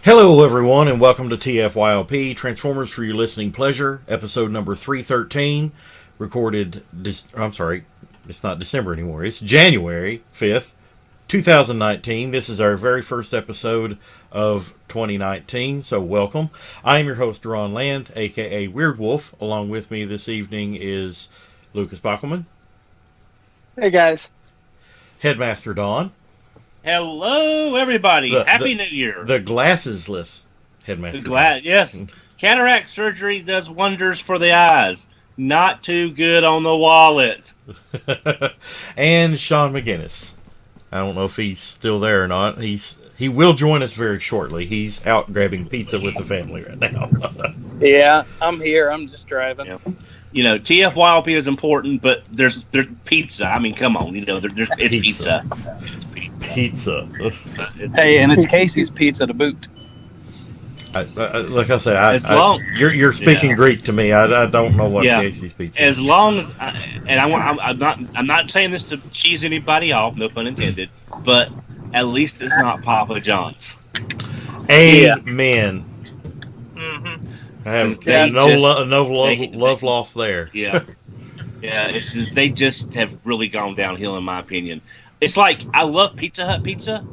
Hello, everyone, and welcome to TFYLP, Transformers for Your Listening Pleasure, episode number 313, recorded, I'm sorry, it's not December anymore, it's January 5th, 2019. This is our very first episode of 2019, so welcome. I am your host, Ron Land, aka Weird Wolf. Along with me this evening is Lucas Bockelman. Hey, guys. Headmaster Don. Hello, everybody. Happy New Year. The glassesless Headmaster. Yes. Cataract surgery does wonders for the eyes. Not too good on the wallet. And Sean McGinnis. I don't know if he's still there or not. He will join us very shortly. He's out grabbing pizza with the family right now. Yeah, I'm here. I'm just driving. Yeah. You know, TFYLP is important, but there's pizza. I mean, come on. You know, it's pizza. It's pizza. Hey, and it's Casey's Pizza to boot. Like I said, you're speaking Greek to me. I don't know what Casey's Pizza is. As long as, I'm not saying this to cheese anybody off, no pun intended, but at least it's not Papa John's. Amen. Mm-hmm. I have no love lost there. Yeah. It's just, they just have really gone downhill, in my opinion. It's like, I love Pizza Hut pizza,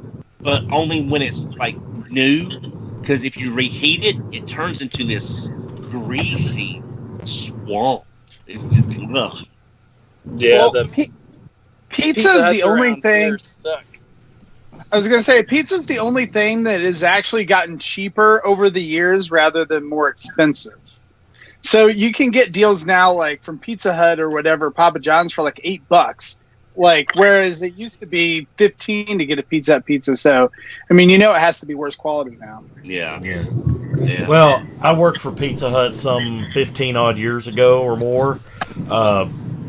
but only when it's like new. Because if you reheat it, it turns into this greasy swamp. It's just, ugh. Yeah, pizza's the only thing. I was going to say, pizza's the only thing that has actually gotten cheaper over the years rather than more expensive. So you can get deals now, like from Pizza Hut or whatever, Papa John's for like $8. Like, whereas it used to be $15 to get a Pizza Hut pizza. So, I mean, you know, it has to be worse quality now. Yeah. Well, I worked for Pizza Hut some 15 odd years ago or more.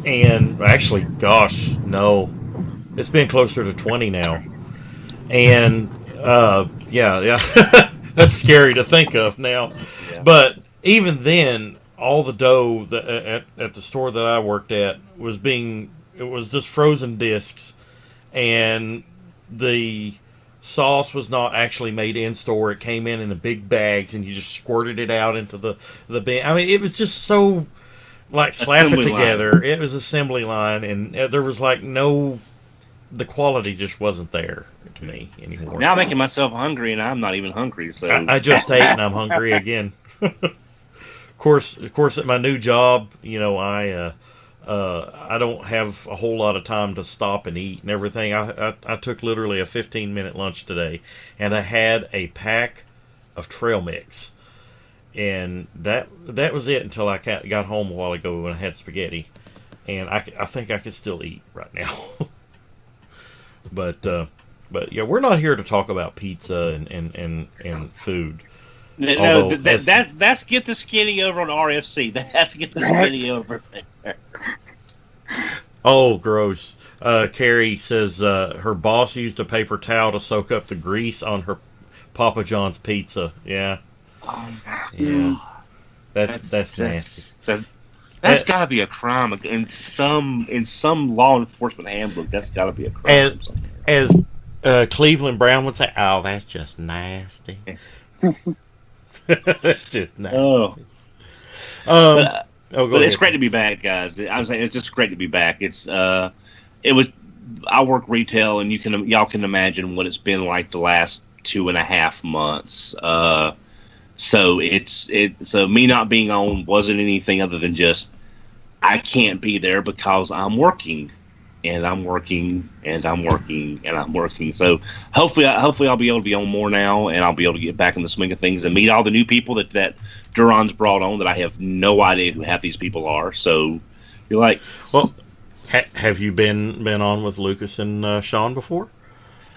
And actually, gosh, no, it's been closer to 20 now. And, yeah, that's scary to think of now. Yeah. But even then, all the dough that, at the store that I worked at it was just frozen discs, and the sauce was not actually made in store. It came in the big bags, and you just squirted it out into the bin. I mean, it was just so, like, slap it together. Line. It was assembly line, and there was, like, the quality just wasn't there to me anymore. Now I'm making myself hungry, and I'm not even hungry. So I just ate, and I'm hungry again. Of course, at my new job, you know, I don't have a whole lot of time to stop and eat and everything. I took literally a 15-minute lunch today, and I had a pack of trail mix, and that was it until I got home a while ago when I had spaghetti, and I think I could still eat right now. But yeah, we're not here to talk about pizza and food. No, that's get the skinny over on RFC. That's get the skinny over there. Oh, gross. Carrie says her boss used a paper towel to soak up the grease on her Papa John's pizza. Yeah. Yeah. That's nasty. That's got to be a crime in some law enforcement handbook. That's got to be a crime. As Cleveland Brown would say, "Oh, that's just nasty." It's just nasty. But it's great to be back, guys. I'm saying it's just great to be back. I work retail, and y'all can imagine what it's been like the last 2.5 months. So so me not being on wasn't anything other than just I can't be there because I'm working, and I'm working, and I'm working, and I'm working. So hopefully I'll be able to be on more now, and I'll be able to get back in the swing of things and meet all the new people that Duron's brought on that I have no idea who half these people are. So you're like, well, have you been on with Lucas and Sean before?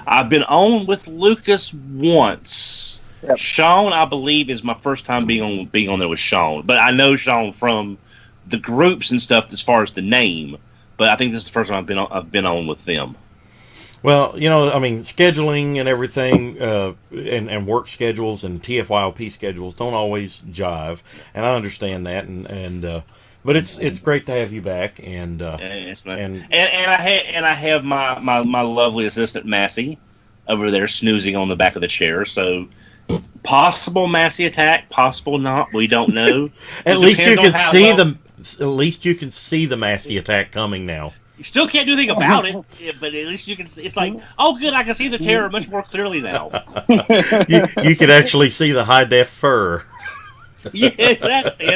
I've been on with Lucas once. Yep. Sean, I believe, is my first time being on there with Sean, but I know Sean from the groups and stuff as far as the name. But I think this is the first time I've been on with them. Well, you know, I mean, scheduling and everything, and work schedules and TFYLP schedules don't always jive, and I understand that, but it's great to have you back, and I have my lovely assistant Massey over there snoozing on the back of the chair, so Possible Massey attack, possible not. We don't know. At least you can see the. At least you can see the Massey attack coming now. You still can't do anything about it, but at least you can see. It's like, oh, good, I can see the terror much more clearly now. you can actually see the high def fur. Yeah, exactly.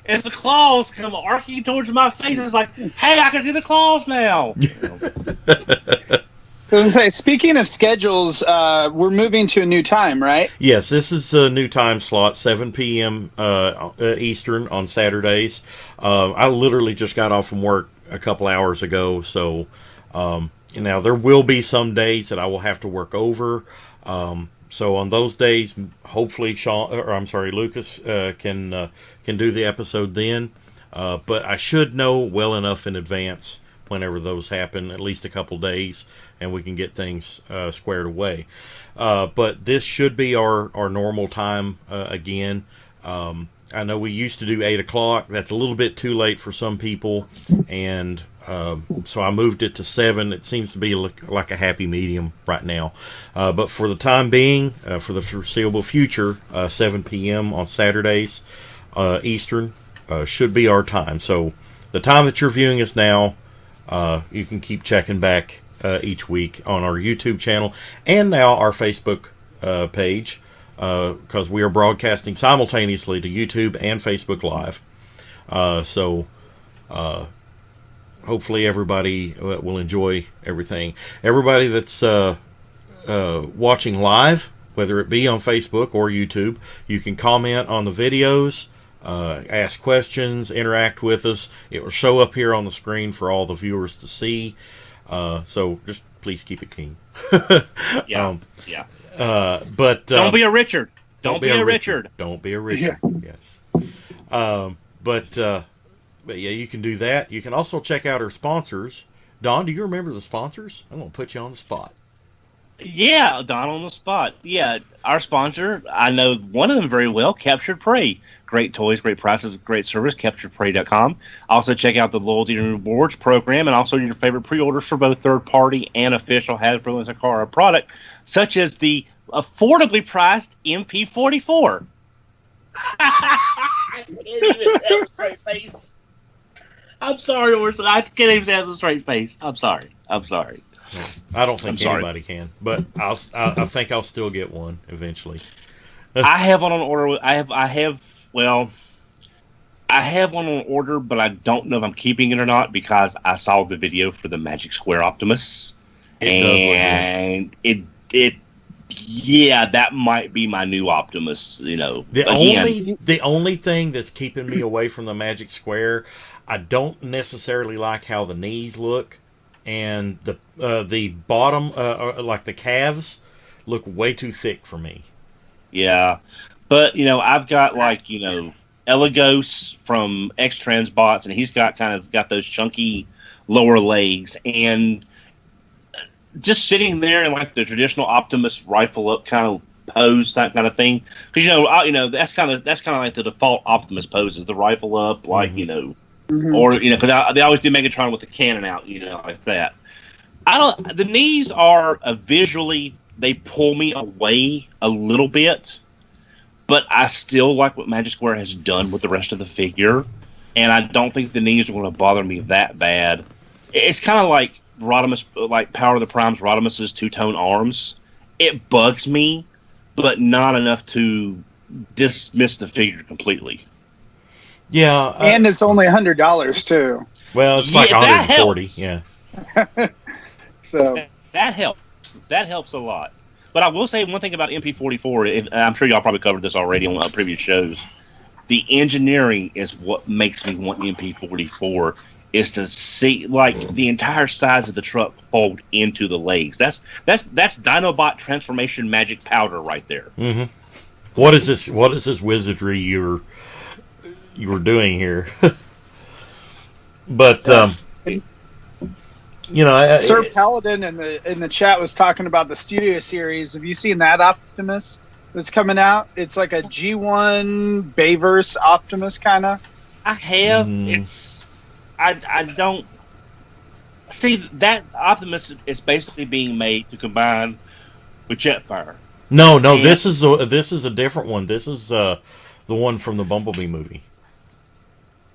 As the claws come arcing towards my face, it's like, hey, I can see the claws now. So I was gonna say, speaking of schedules, we're moving to a new time, right? Yes, this is a new time slot, 7 p.m. Eastern on Saturdays. I literally just got off from work a couple hours ago, so now there will be some days that I will have to work over. So on those days, hopefully Lucas can do the episode then. But I should know well enough in advance whenever those happen, at least a couple days, and we can get things squared away. But this should be our normal time again. I know we used to do 8 o'clock. That's a little bit too late for some people, and so I moved it to 7. It seems to be like a happy medium right now. But for the time being, for the foreseeable future, 7 p.m. on Saturdays Eastern should be our time. So the time that you're viewing us now, you can keep checking back each week on our YouTube channel and now our Facebook page, because we are broadcasting simultaneously to YouTube and Facebook Live. So hopefully everybody will enjoy everything. Everybody that's watching live, whether it be on Facebook or YouTube, you can comment on the videos, ask questions, interact with us. It will show up here on the screen for all the viewers to see. So just please keep it clean. Yeah. But don't be a Richard. Don't be a Richard. Don't be a Richard. Yeah. Yes. But yeah, you can do that. You can also check out our sponsors. Don, do you remember the sponsors? I'm going to put you on the spot. Yeah, Don on the spot. Yeah, our sponsor, I know one of them very well, Captured Prey. Great toys, great prices, great service, CapturedPrey.com. Also check out the Loyalty and Rewards program, and also your favorite pre-orders for both third-party and official Hasbro and Takara product, such as the affordably priced MP44. I can't even have a straight face. I'm sorry, Orson. I can't even have a straight face. I'm sorry. I don't think anybody can, but I think I'll still get one eventually. I have one on order. I have one on order, but I don't know if I'm keeping it or not because I saw the video for the Magic Square Optimus, and that might be my new Optimus. You know, the only thing that's keeping me away from the Magic Square, I don't necessarily like how the knees look. And the bottom, like the calves, look way too thick for me. Yeah, but I've got Elegos from X Transbots, and he's got those chunky lower legs, and just sitting there in like the traditional Optimus rifle up kind of pose, that kind of thing. Because that's kind of like the default Optimus pose is the rifle up, like Mm-hmm. Or because they always do Megatron with the cannon out, like that. The knees are visually, they pull me away a little bit, but I still like what Magic Square has done with the rest of the figure, and I don't think the knees are going to bother me that bad. It's kind of like Rodimus, like Power of the Prime's Rodimus's two-tone arms. It bugs me, but not enough to dismiss the figure completely. Yeah, and it's only $100 too. Well, it's like $140. Yeah. So that helps. That helps a lot. But I will say one thing about MP44. I'm sure y'all probably covered this already on previous shows. The engineering is what makes me want MP44. Is to see like the entire sides of the truck fold into the legs. That's Dinobot transformation magic powder right there. Mm-hmm. What is this? What is this wizardry you were doing here? But Sir Paladin in the chat was talking about the Studio Series. Have you seen that Optimus that's coming out? It's like a G1 Bayverse Optimus kind of. I have. I don't see that Optimus is basically being made to combine with Jetfire. No, this is a different one. This is the one from the Bumblebee movie.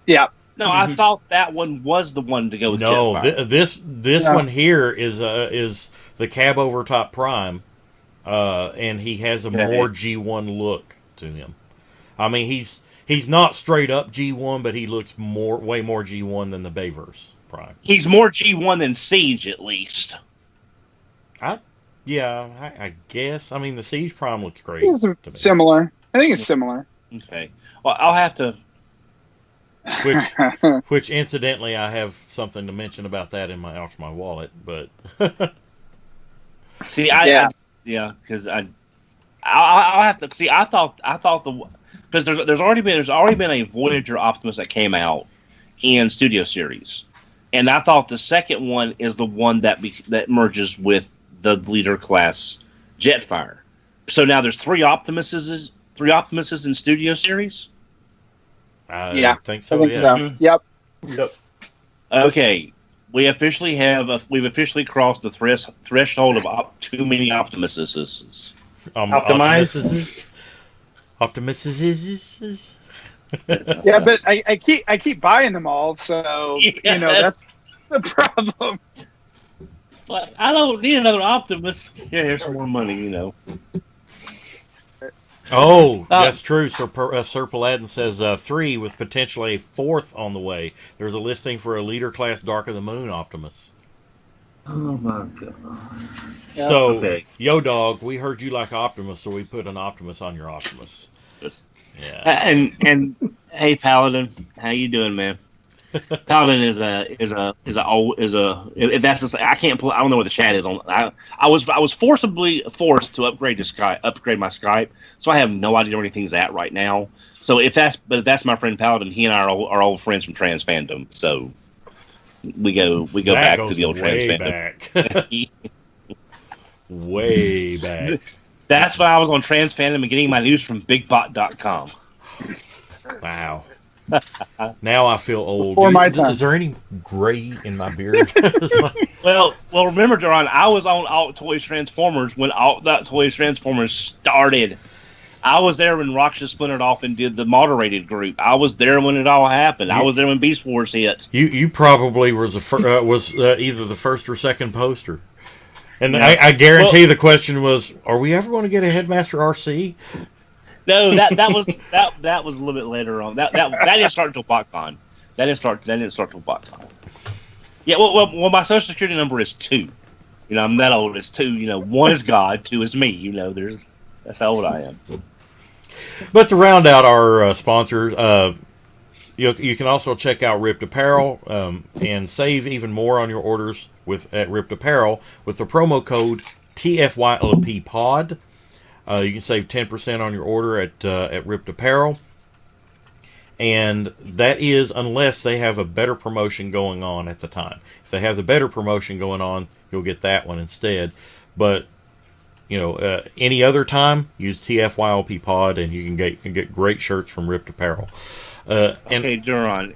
Yeah. No, I thought that one was the one to go with Jetfire. No, this one here is the Cab Over Top Prime, and he has a more G1 look to him. I mean, he's not straight up G1, but he looks way more G1 than the Bayverse Prime. He's more G1 than Siege, at least. I guess. I mean, the Siege Prime looks great. It's similar. I think it's similar. Okay. Well, I'll have to. Which incidentally, I have something to mention about that in my wallet, but see, because I'll have to see. I thought because there's already been a Voyager Optimus that came out in Studio Series, and I thought the second one is the one that merges with the leader class Jetfire. So now there's three Optimuses in Studio Series. I think so. Yep. Okay, we've officially crossed the threshold of too many Optimuses. Optimize. Yeah, but I keep buying them all, so that's the problem. But I don't need another Optimus. Yeah, here's some more money, Oh, that's true. Sir Paladin says 3 with potentially a 4th on the way. There's a listing for a leader class Dark of the Moon Optimus. Oh my god! So, Yo Dog, we heard you like Optimus, so we put an Optimus on your Optimus. Yeah. And hey, Paladin, how you doing, man? Paladin is I don't know what the chat is on. I was forced to upgrade my Skype, so I have no idea where anything's at right now. So if that's my friend Paladin, he and I are old friends from Trans Fandom. So we go back to the old Trans Fandom. Way back. That's why I was on Trans Fandom and getting my news from BigBot.com. Wow. Now I feel old. Before my time. Is there any gray in my beard? well, remember, Duran, I was on Alt Toys Transformers when Alt Toys Transformers started. I was there when Raksha splintered off and did the moderated group. I was there when it all happened. I was there when Beast Wars hit. You probably was either the first or second poster. And I guarantee the question was, are we ever going to get a Headmaster RC? No, that was a little bit later on. That didn't start until BotCon. That didn't start until BotCon. Yeah, well, my social security number is 2. I'm that old. It's 2. 1 is God, 2 is me. That's how old I am. But to round out our sponsors, you can also check out Ripped Apparel and save even more on your orders at Ripped Apparel with the promo code TFYLP Pod. You can save 10% on your order at Ripped Apparel. And that is unless they have a better promotion going on at the time. If they have the better promotion going on, you'll get that one instead. But, any other time, use TFYLP Pod and you can get great shirts from Ripped Apparel. Okay, Duran,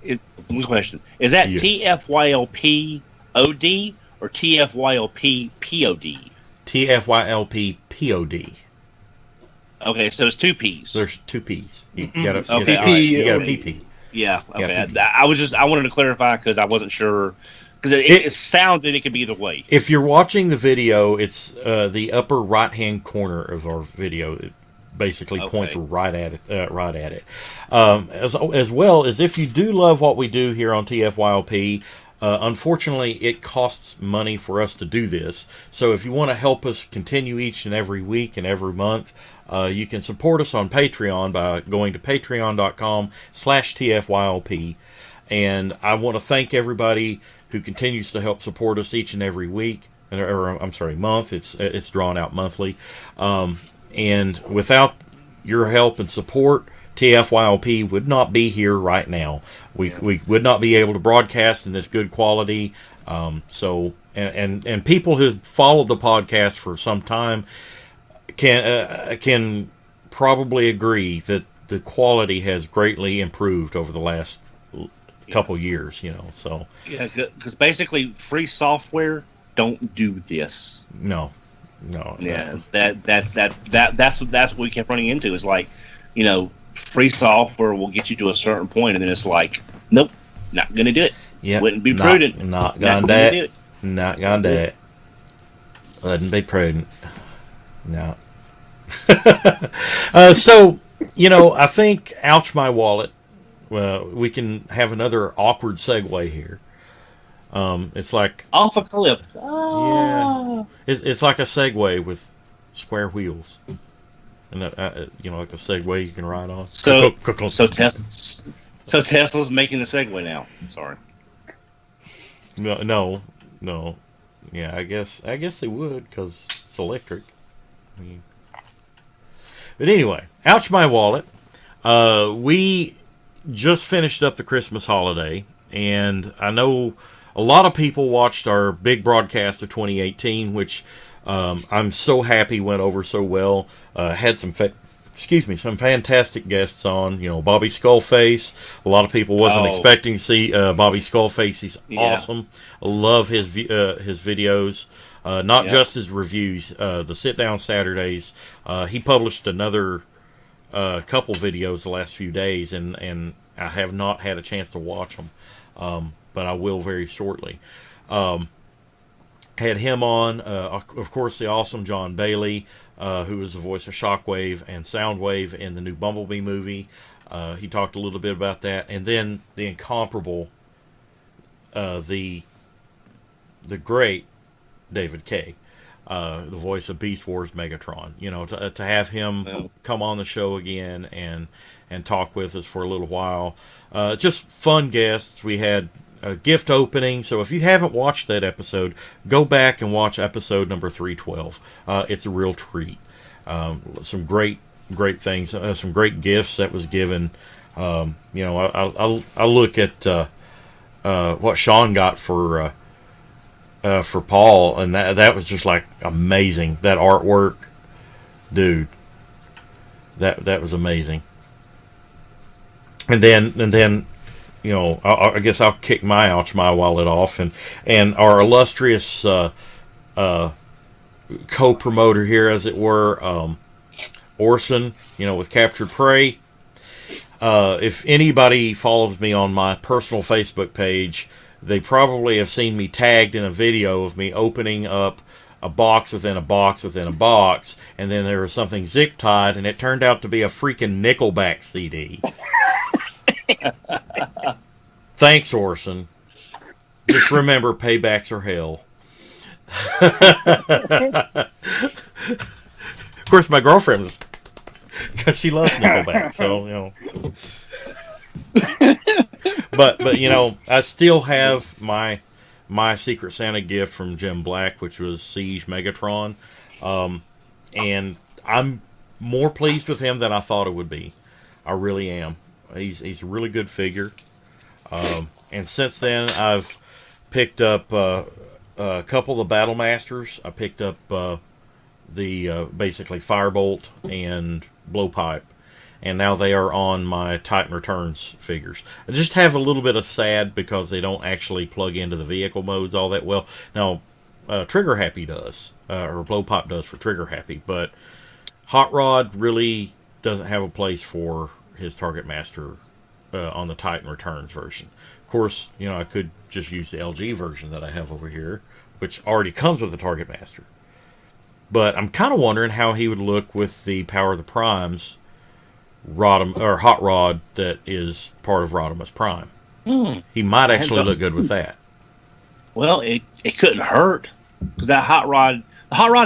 one question. Is that TFYLP OD or TFYLP POD? TFYLP POD. Okay, so it's 2 P's. There's 2 P's. You got a PP. Yeah. Okay. I wanted to clarify because I wasn't sure because it sounded it could be either way. If you're watching the video, it's the upper right hand corner of our video. It basically points right at it. As well as if you do love what we do here on TFYLP. Unfortunately, it costs money for us to do this. So if you want to help us continue each and every week and every month, you can support us on Patreon by going to patreon.com/TFYLP. And I want to thank everybody who continues to help support us each and every week. Month. It's drawn out monthly. And without your help and support, TFYLP would not be here right now. We would not be able to broadcast in this good quality. And people who followed the podcast for some time can probably agree that the quality has greatly improved over the last couple years. So because basically free software don't do this. No. No. Yeah, that's what we kept running into. Is like, free software will get you to a certain point, and then it's like, nope, not gonna do it. Yeah, wouldn't be prudent. Not gonna do it. Not gonna do it. Wouldn't be prudent. No. So, I think, ouch my wallet. Well, we can have another awkward segue here. It's like off a cliff. Yeah, it's like a Segway with square wheels, and like a Segway you can ride on. So Tesla's making a Segway now. Sorry. No. Yeah, I guess they would because it's electric. But anyway, ouch my wallet. We just finished up the Christmas holiday, and I know a lot of people watched our big broadcast of 2018, which I'm so happy went over so well. Had some fantastic guests on. Bobby Skullface. A lot of people wasn't expecting to see Bobby Skullface. He's awesome. I love his videos. Not just his reviews. The Sit Down Saturdays. He published another couple videos the last few days, and I have not had a chance to watch them, but I will very shortly. Had him on, of course, the awesome John Bailey, who is the voice of Shockwave and Soundwave in the new Bumblebee movie. He talked a little bit about that, and then the incomparable, the great David Kaye, the voice of Beast Wars Megatron. To have him come on the show again and talk with us for a little while. Just fun guests. We had a gift opening, so if you haven't watched that episode, go back and watch episode number 312. It's a real treat. Some great things, some great gifts that was given. I look at what Sean got for Paul, and that was just like amazing. That artwork, dude, that was amazing. And then I guess I'll kick my wallet off, and our illustrious co-promoter here, as it were, Orson, with Captured Prey. If anybody follows me on my personal Facebook page, they probably have seen me tagged in a video of me opening up a box within a box within a box, and then there was something zip-tied, and it turned out to be a freaking Nickelback CD. Thanks, Orson. Just remember, paybacks are hell. Of course, my girlfriend was, because she loves Nickelback, so But I still have my Secret Santa gift from Jim Black, which was Siege Megatron, and I'm more pleased with him than I thought it would be. I really am. He's a really good figure, and since then I've picked up a couple of the Battle Masters. I picked up the basically Firebolt and Blowpipe. And now they are on my Titan Returns figures. I just have a little bit of sad because they don't actually plug into the vehicle modes all that well. Now, Trigger Happy does, or Blowpipe does for Trigger Happy, but Hot Rod really doesn't have a place for his Target Master on the Titan Returns version. Of course, I could just use the LG version that I have over here, which already comes with the Target Master. But I'm kind of wondering how he would look with the Power of the Primes Hot Rod that is part of Rodimus Prime. He might actually look good with that. Well, it couldn't hurt, because that Hot Rod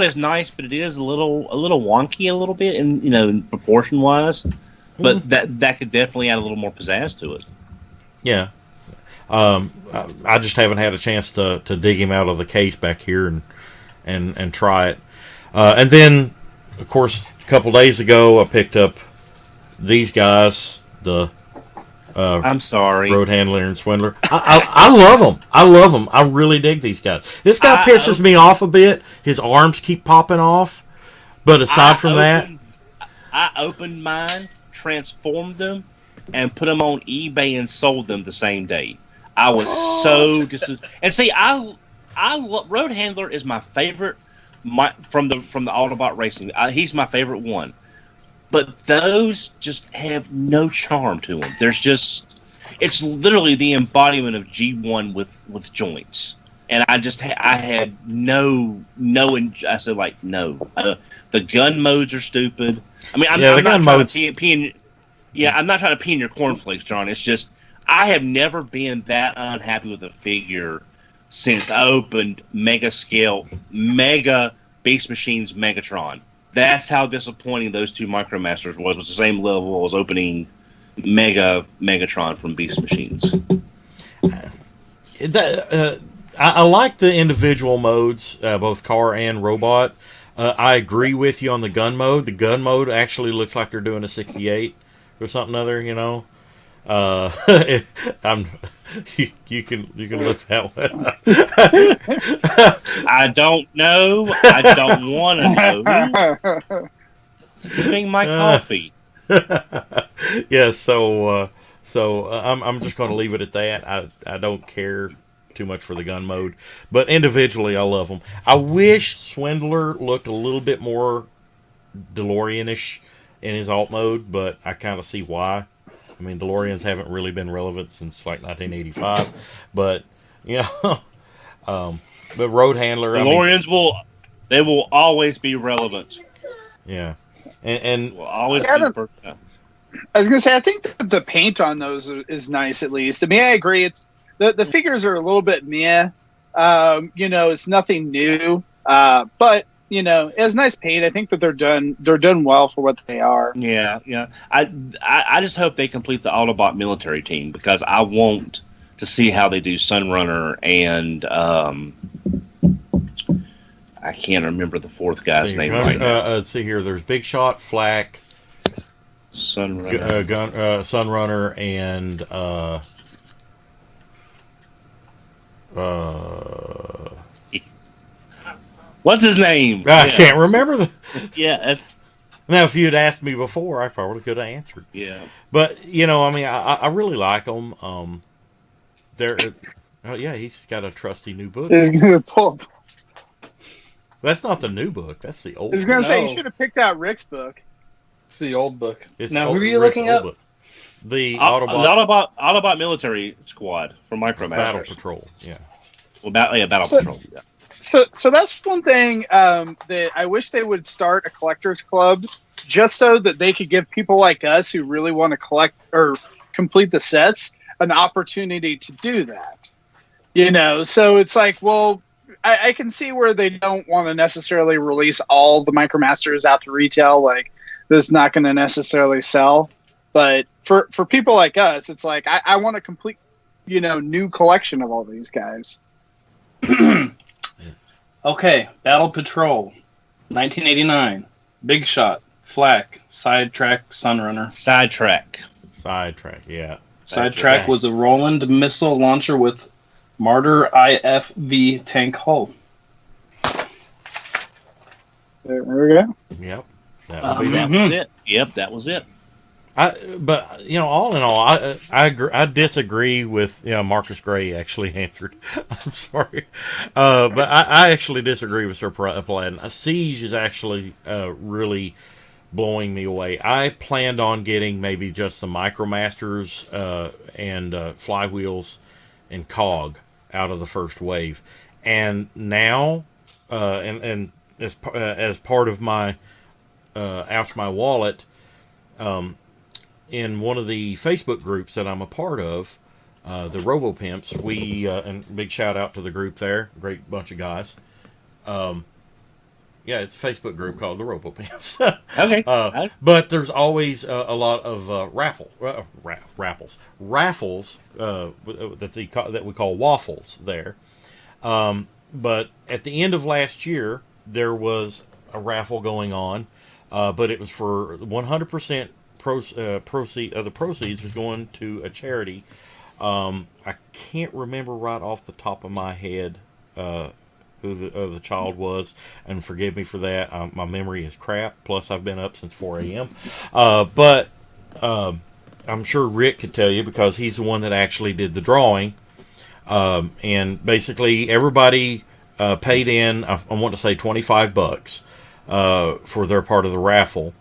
is nice, but it is a little wonky a little bit in proportion wise. But that could definitely add a little more pizzazz to it. Yeah. I just haven't had a chance to dig him out of the case back here and try it. And then, of course, a couple days ago, I picked up these guys, the I'm sorry, Road Handler and Swindler. I love them. I love them. I really dig these guys. This guy pisses me off a bit. His arms keep popping off. But aside from that, I opened mine, transformed them, and put them on eBay and sold them the same day. I was so and see, Road Handler is my favorite from the Autobot Racing. He's my favorite one. But those just have no charm to them. It's literally the embodiment of G1 with joints. And I had no. I said like no. The gun modes are stupid. I mean, I'm not trying to pee I'm not trying to pee in your cornflakes, John. It's just I have never been that unhappy with a figure since I opened Mega Beast Machines Megatron. That's how disappointing those two Micromasters was the same level as opening Megatron from Beast Machines. I like the individual modes, both car and robot. I agree with you on the gun mode. The gun mode actually looks like they're doing a 68 or something other, you know. You can look that one up. I don't know. I don't want to know. Sipping my coffee. Yeah, so I'm just going to leave it at that. I don't care too much for the gun mode, but individually I love them. I wish Swindler looked a little bit more DeLorean-ish in his alt mode, but I kind of see why. I mean, DeLoreans haven't really been relevant since like 1985, but you know, but Road Handler. DeLoreans will always be relevant. Yeah, and will always be. I was gonna say, I think the paint on those is nice at least. I mean, I agree. It's the figures are a little bit meh. You know, it's nothing new, but. You know, it has nice paint. I think that they're done well for what they are. Yeah. I just hope they complete the Autobot military team because I want to see how they do Sunrunner and I can't remember the fourth guy's name right now. Let's see here. There's Big Shot, Flak, Sunrunner, Sunrunner, and what's his name? I can't remember that's. Now, if you had asked me before, I probably could have answered. Yeah, but you know, I mean, I really like them. He's got a trusty new book. He's gonna pull. That's not the new book. That's the old. I was gonna say you should have picked out Rick's book. It's the old book. Now, who are you looking at? The Autobot military squad from Micromasters. Battle Patrol. Yeah. Well, Battle Patrol. Yeah. So that's one thing that I wish they would start a collectors club just so that they could give people like us who really want to collect or complete the sets an opportunity to do that. You know, so it's like, well, I can see where they don't want to necessarily release all the Micromasters out to retail. Like, this is not going to necessarily sell. But for people like us, it's like, I want a complete, you know, new collection of all these guys. Okay, Battle Patrol, 1989. Big Shot, Flak, Sidetrack, Sunrunner. Sidetrack, yeah. Sidetrack was a Roland missile launcher with Martyr IFV tank hull. There we go. Yep. That was it. Yep, that was it. But you know, all in all, I disagree with Marcus Gray actually answered. I'm sorry, but I actually disagree with Sir Plaid. Siege is actually really blowing me away. I planned on getting maybe just some Micromasters and flywheels and cog out of the first wave, and now and as part of my ouch my wallet. In one of the Facebook groups that I'm a part of, the Robo Pimps, and big shout out to the group there, great bunch of guys. It's a Facebook group called the Robo Pimps. Okay. But there's always a lot of raffles that we call waffles there. But at the end of last year, there was a raffle going on, but it was for 100%. The proceeds was going to a charity. I can't remember right off the top of my head who the child was, and forgive me for that. My memory is crap. Plus, I've been up since 4 a.m. But I'm sure Rick could tell you because he's the one that actually did the drawing. And basically, everybody paid in, I want to say $25 for their part of the raffle,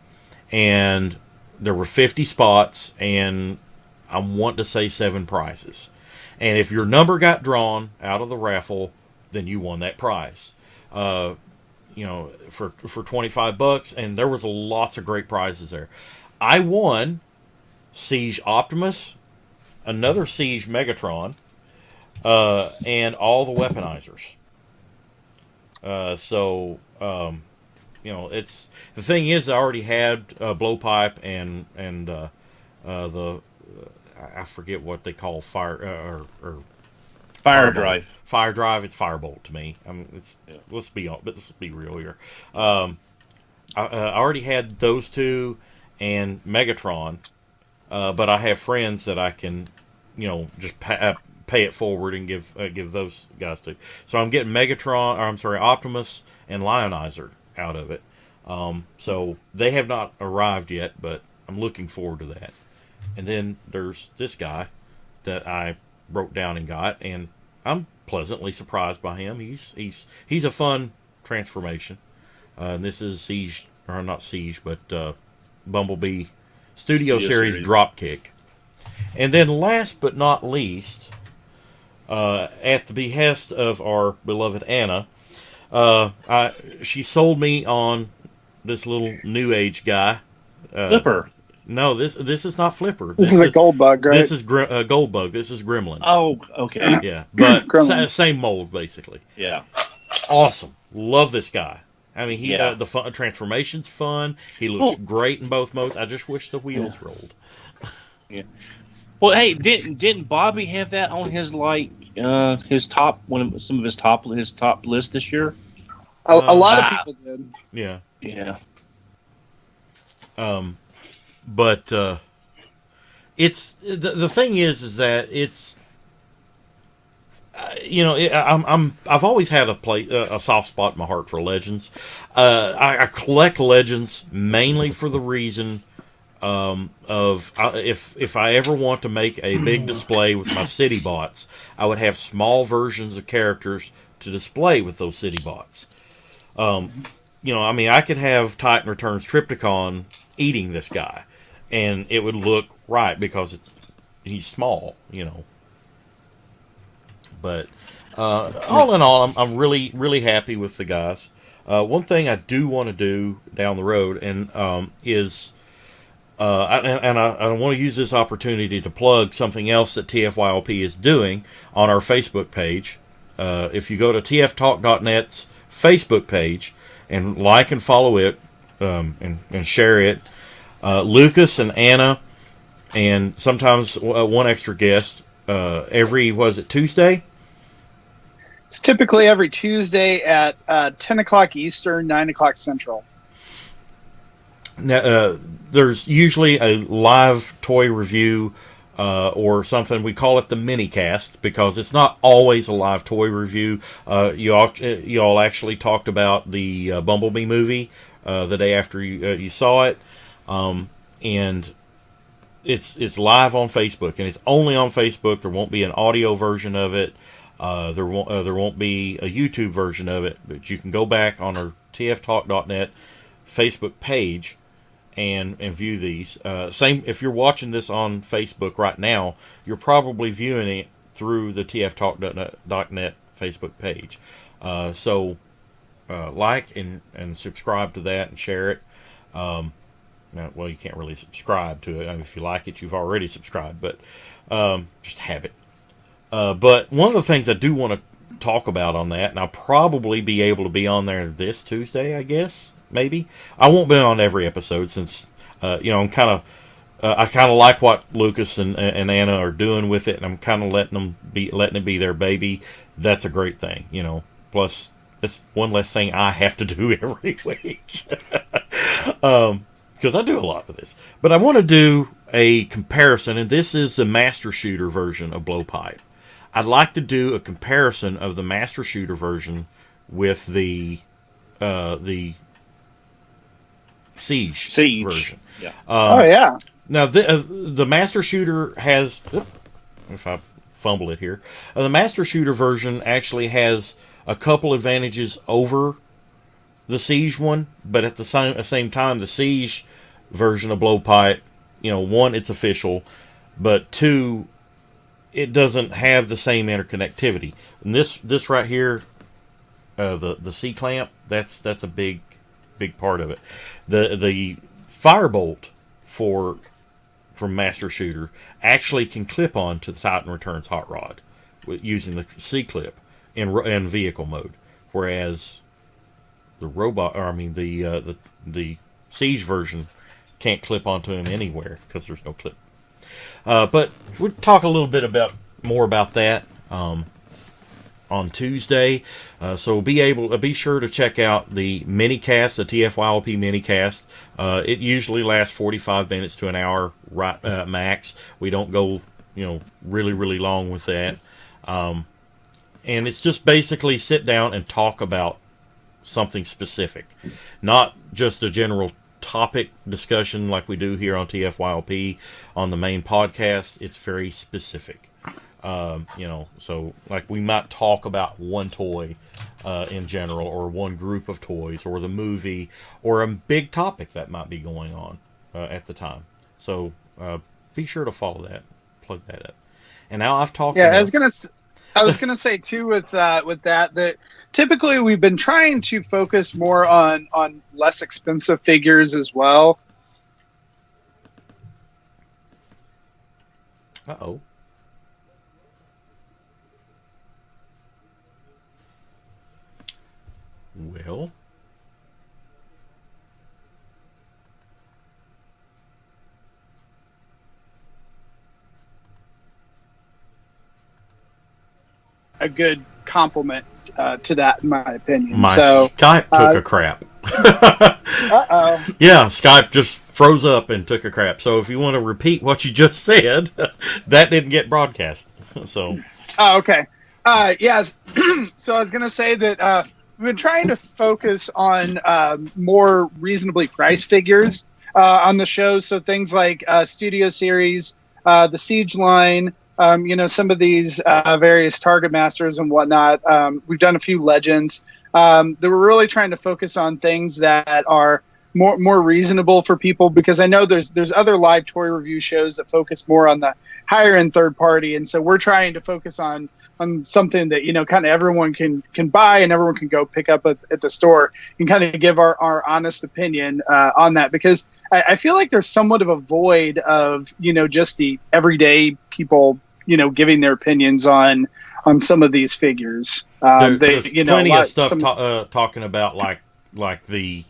and there were 50 spots, and I want to say 7 prizes. And if your number got drawn out of the raffle, then you won that prize. For $25, and there was lots of great prizes there. I won Siege Optimus, another Siege Megatron, and all the weaponizers. It's the thing is, I already had Blowpipe and I forget what they call fire or Fire Drive. Fire Drive. It's Firebolt to me. Let's be real here. I already had those two and Megatron, but I have friends that I can, just pay it forward and give those guys to. So I'm getting Optimus and Lionizer out of it. So they have not arrived yet, but I'm looking forward to that. And then there's this guy that I wrote down and got, and I'm pleasantly surprised by him. He's a fun transformation. And this is Bumblebee Studio Series Dropkick. And then last but not least, at the behest of our beloved Anna, she sold me on this little new age guy. Flipper. No, this is not Flipper. This is a Goldbug, right? This is Goldbug. This is Gremlin. Oh, okay. Yeah, but same mold, basically. Yeah. Awesome. Love this guy. I mean, the transformation's fun. He looks great in both modes. I just wish the wheels rolled. Yeah. Well, hey, didn't Bobby have that on his his top list this year? A lot of people did. Yeah. Yeah. But it's the thing is that it's I've always had a soft spot in my heart for Legends. I collect Legends mainly for the reason of if I ever want to make a big display with my city bots, I would have small versions of characters to display with those city bots. I could have Titan Returns Triptychon eating this guy, and it would look right because he's small, But all in all, I'm really, really happy with the guys. One thing I do want to do down the road, and is I want to use this opportunity to plug something else that TFYLP is doing on our Facebook page. If you go to tftalk.net's Facebook page and like and follow it, and share it, Lucas and Anna, and sometimes one extra guest, every Tuesday? It's typically every Tuesday at 10 o'clock Eastern, 9 o'clock Central. Now, there's usually a live toy review or something. We call it the mini cast because it's not always a live toy review. You all actually talked about the Bumblebee movie the day after you saw it, and it's live on Facebook, and it's only on Facebook. There won't be an audio version of it. There won't be a YouTube version of it, but you can go back on our tftalk.net Facebook page and view these. Same if you're watching this on Facebook right now, you're probably viewing it through the tftalk.net Facebook page. So like and subscribe to that and share it. Well, you can't really subscribe to it. I mean, if you like it, you've already subscribed, but just have it. But one of the things I do want to talk about on that, and I'll probably be able to be on there this Tuesday, I guess, maybe. I won't be on every episode since, I'm kind of, I kind of like what Lucas and Anna are doing with it, and I'm kind of letting it be their baby. That's a great thing, Plus, it's one less thing I have to do every week. Because I do a lot of this. But I want to do a comparison, and this is the Master Shooter version of Blowpipe. I'd like to do a comparison of the Master Shooter version with the Siege version. Yeah. Now, the Master Shooter has... if I fumble it here. The Master Shooter version actually has a couple advantages over the Siege one, but at the same time, the Siege version of Blowpipe, one, it's official, but two, it doesn't have the same interconnectivity. And this right here, the C clamp, that's a big part of it. The Firebolt from Master Shooter actually can clip on to the Titan Returns hot rod using the C clip in vehicle mode, whereas the Siege version can't clip onto him anywhere because there's no clip. But we'll talk a little bit more about that on Tuesday. So be sure to check out the minicast, the TFYLP minicast. It usually lasts 45 minutes to an hour max. We don't go really, really long with that. And it's just basically sit down and talk about something specific, not just a general topic discussion like we do here on TFYLP on the main podcast. It's very specific. So like we might talk about one toy in general, or one group of toys, or the movie, or a big topic that might be going on at the time. So be sure to follow that, plug that up. And now I've talked. Yeah, I was gonna say too with that typically we've been trying to focus more on less expensive figures as well. Uh-oh. Well, a good compliment to that, in my opinion. My Skype took a crap. Uh-oh. Yeah, Skype just froze up and took a crap. So if you want to repeat what you just said, that didn't get broadcast. So. Oh, okay. Yes. So I was going to say that we've been trying to focus on more reasonably priced figures on the show. So things like Studio Series, the Siege line, some of these various Target Masters and whatnot. We've done a few Legends. That we're really trying to focus on things that are more reasonable for people, because I know there's other live toy review shows that focus more on the higher end third party, and so we're trying to focus on something that kind of everyone can buy and everyone can go pick up at the store, and kind of give our honest opinion on that, because I feel like there's somewhat of a void of just the everyday people giving their opinions on some of these figures. There's plenty of stuff talking about like the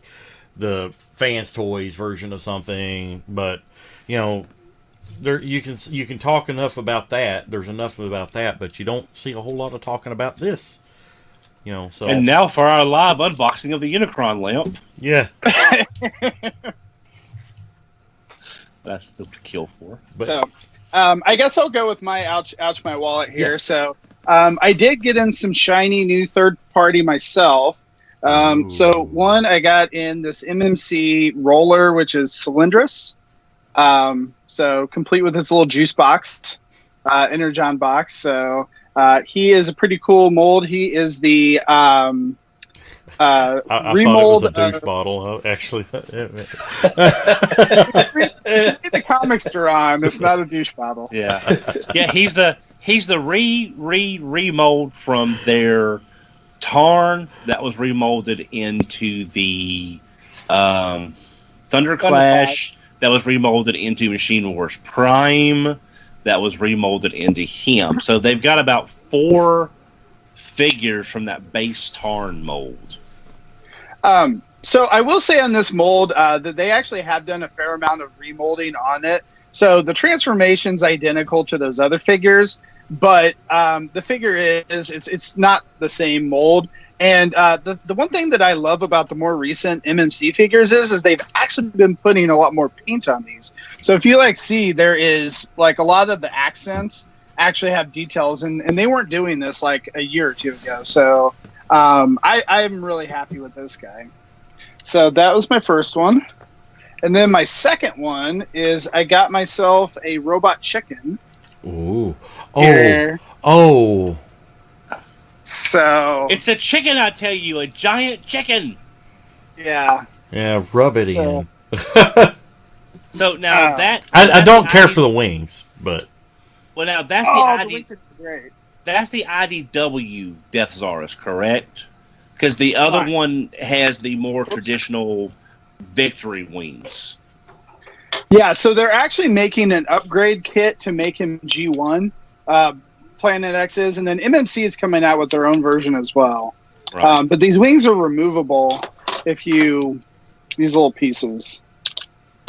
fans toys version of something, but there you can talk enough about that. There's enough about that, but you don't see a whole lot of talking about this. So. And now for our live unboxing of the Unicron lamp. Yeah. That's the kill for. But, so, I guess I'll go with my ouch my wallet here. Yes. So, I did get in some shiny new third party myself. So one I got in this MMC roller, which is Cylindrus. So complete with this little juice box, Energon box. So he is a pretty cool mold. He is the I remold. Thought it was a douche bottle. Actually, read the comics are on. It's not a douche bottle. Yeah, yeah. He's the remold from their Tarn that was remolded into the Thunderclash. That was remolded into Machine Wars Prime. That was remolded into him. So they've got about 4 figures from that base Tarn mold. So I will say on this mold that they actually have done a fair amount of remolding on it. So the transformation's identical to those other figures, but the figure it's not the same mold. And the one thing that I love about the more recent MMC figures is they've actually been putting a lot more paint on these. So if you see, there is a lot of the accents actually have details, and they weren't doing this a year or two ago. So I'm really happy with this guy. So that was my first one. And then my second one is I got myself a robot chicken. Ooh. Here. Oh. So it's a chicken, I tell you, a giant chicken. Yeah. Yeah, rub it in. So now I don't care for the wings, but now that's the wings are great. That's the IDW Deathsaurus, correct? Because the other one has the more traditional victory wings. Yeah, so they're actually making an upgrade kit to make him G1. Planet X is, and then MMC is coming out with their own version as well. Right. But these wings are removable these little pieces,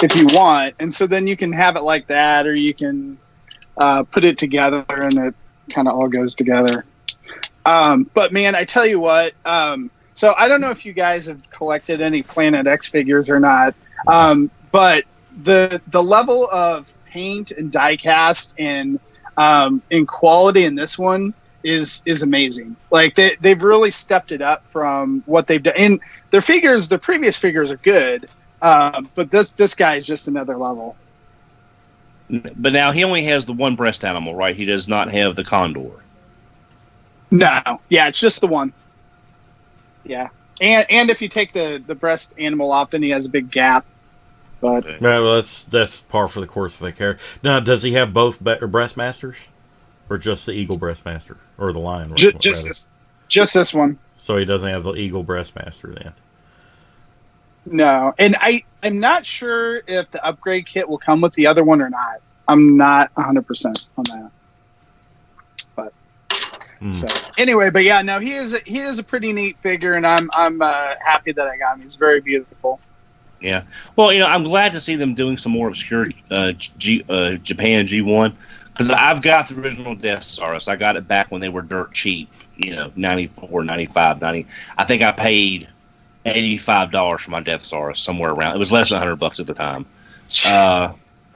if you want. And so then you can have it like that, or you can put it together and it kind of all goes together. But man, I tell you what, so I don't know if you guys have collected any Planet X figures or not, but the level of paint and die cast and in quality in this one is amazing. Like they've really stepped it up from what they've done. And their previous figures are good, but this guy is just another level. But now he only has the one breast animal, right? He does not have the condor. No, yeah, it's just the one. Yeah, and if you take the breast animal off, then he has a big gap. But well, that's par for the course of the character. Now, does he have both breast masters, or just the eagle breast master, or the lion? Just this one. So he doesn't have the eagle breast master then. No, and I'm not sure if the upgrade kit will come with the other one or not. I'm not 100% on that. But so anyway, but yeah, no, he is a pretty neat figure, and I'm happy that I got him. He's very beautiful. Yeah. Well, I'm glad to see them doing some more obscure Japan G1, because I've got the original Deathsaurus. I got it back when they were dirt cheap, 94, 95, 90. I think I paid $85 for my Deathsaurus, somewhere around. It was less than $100 at the time.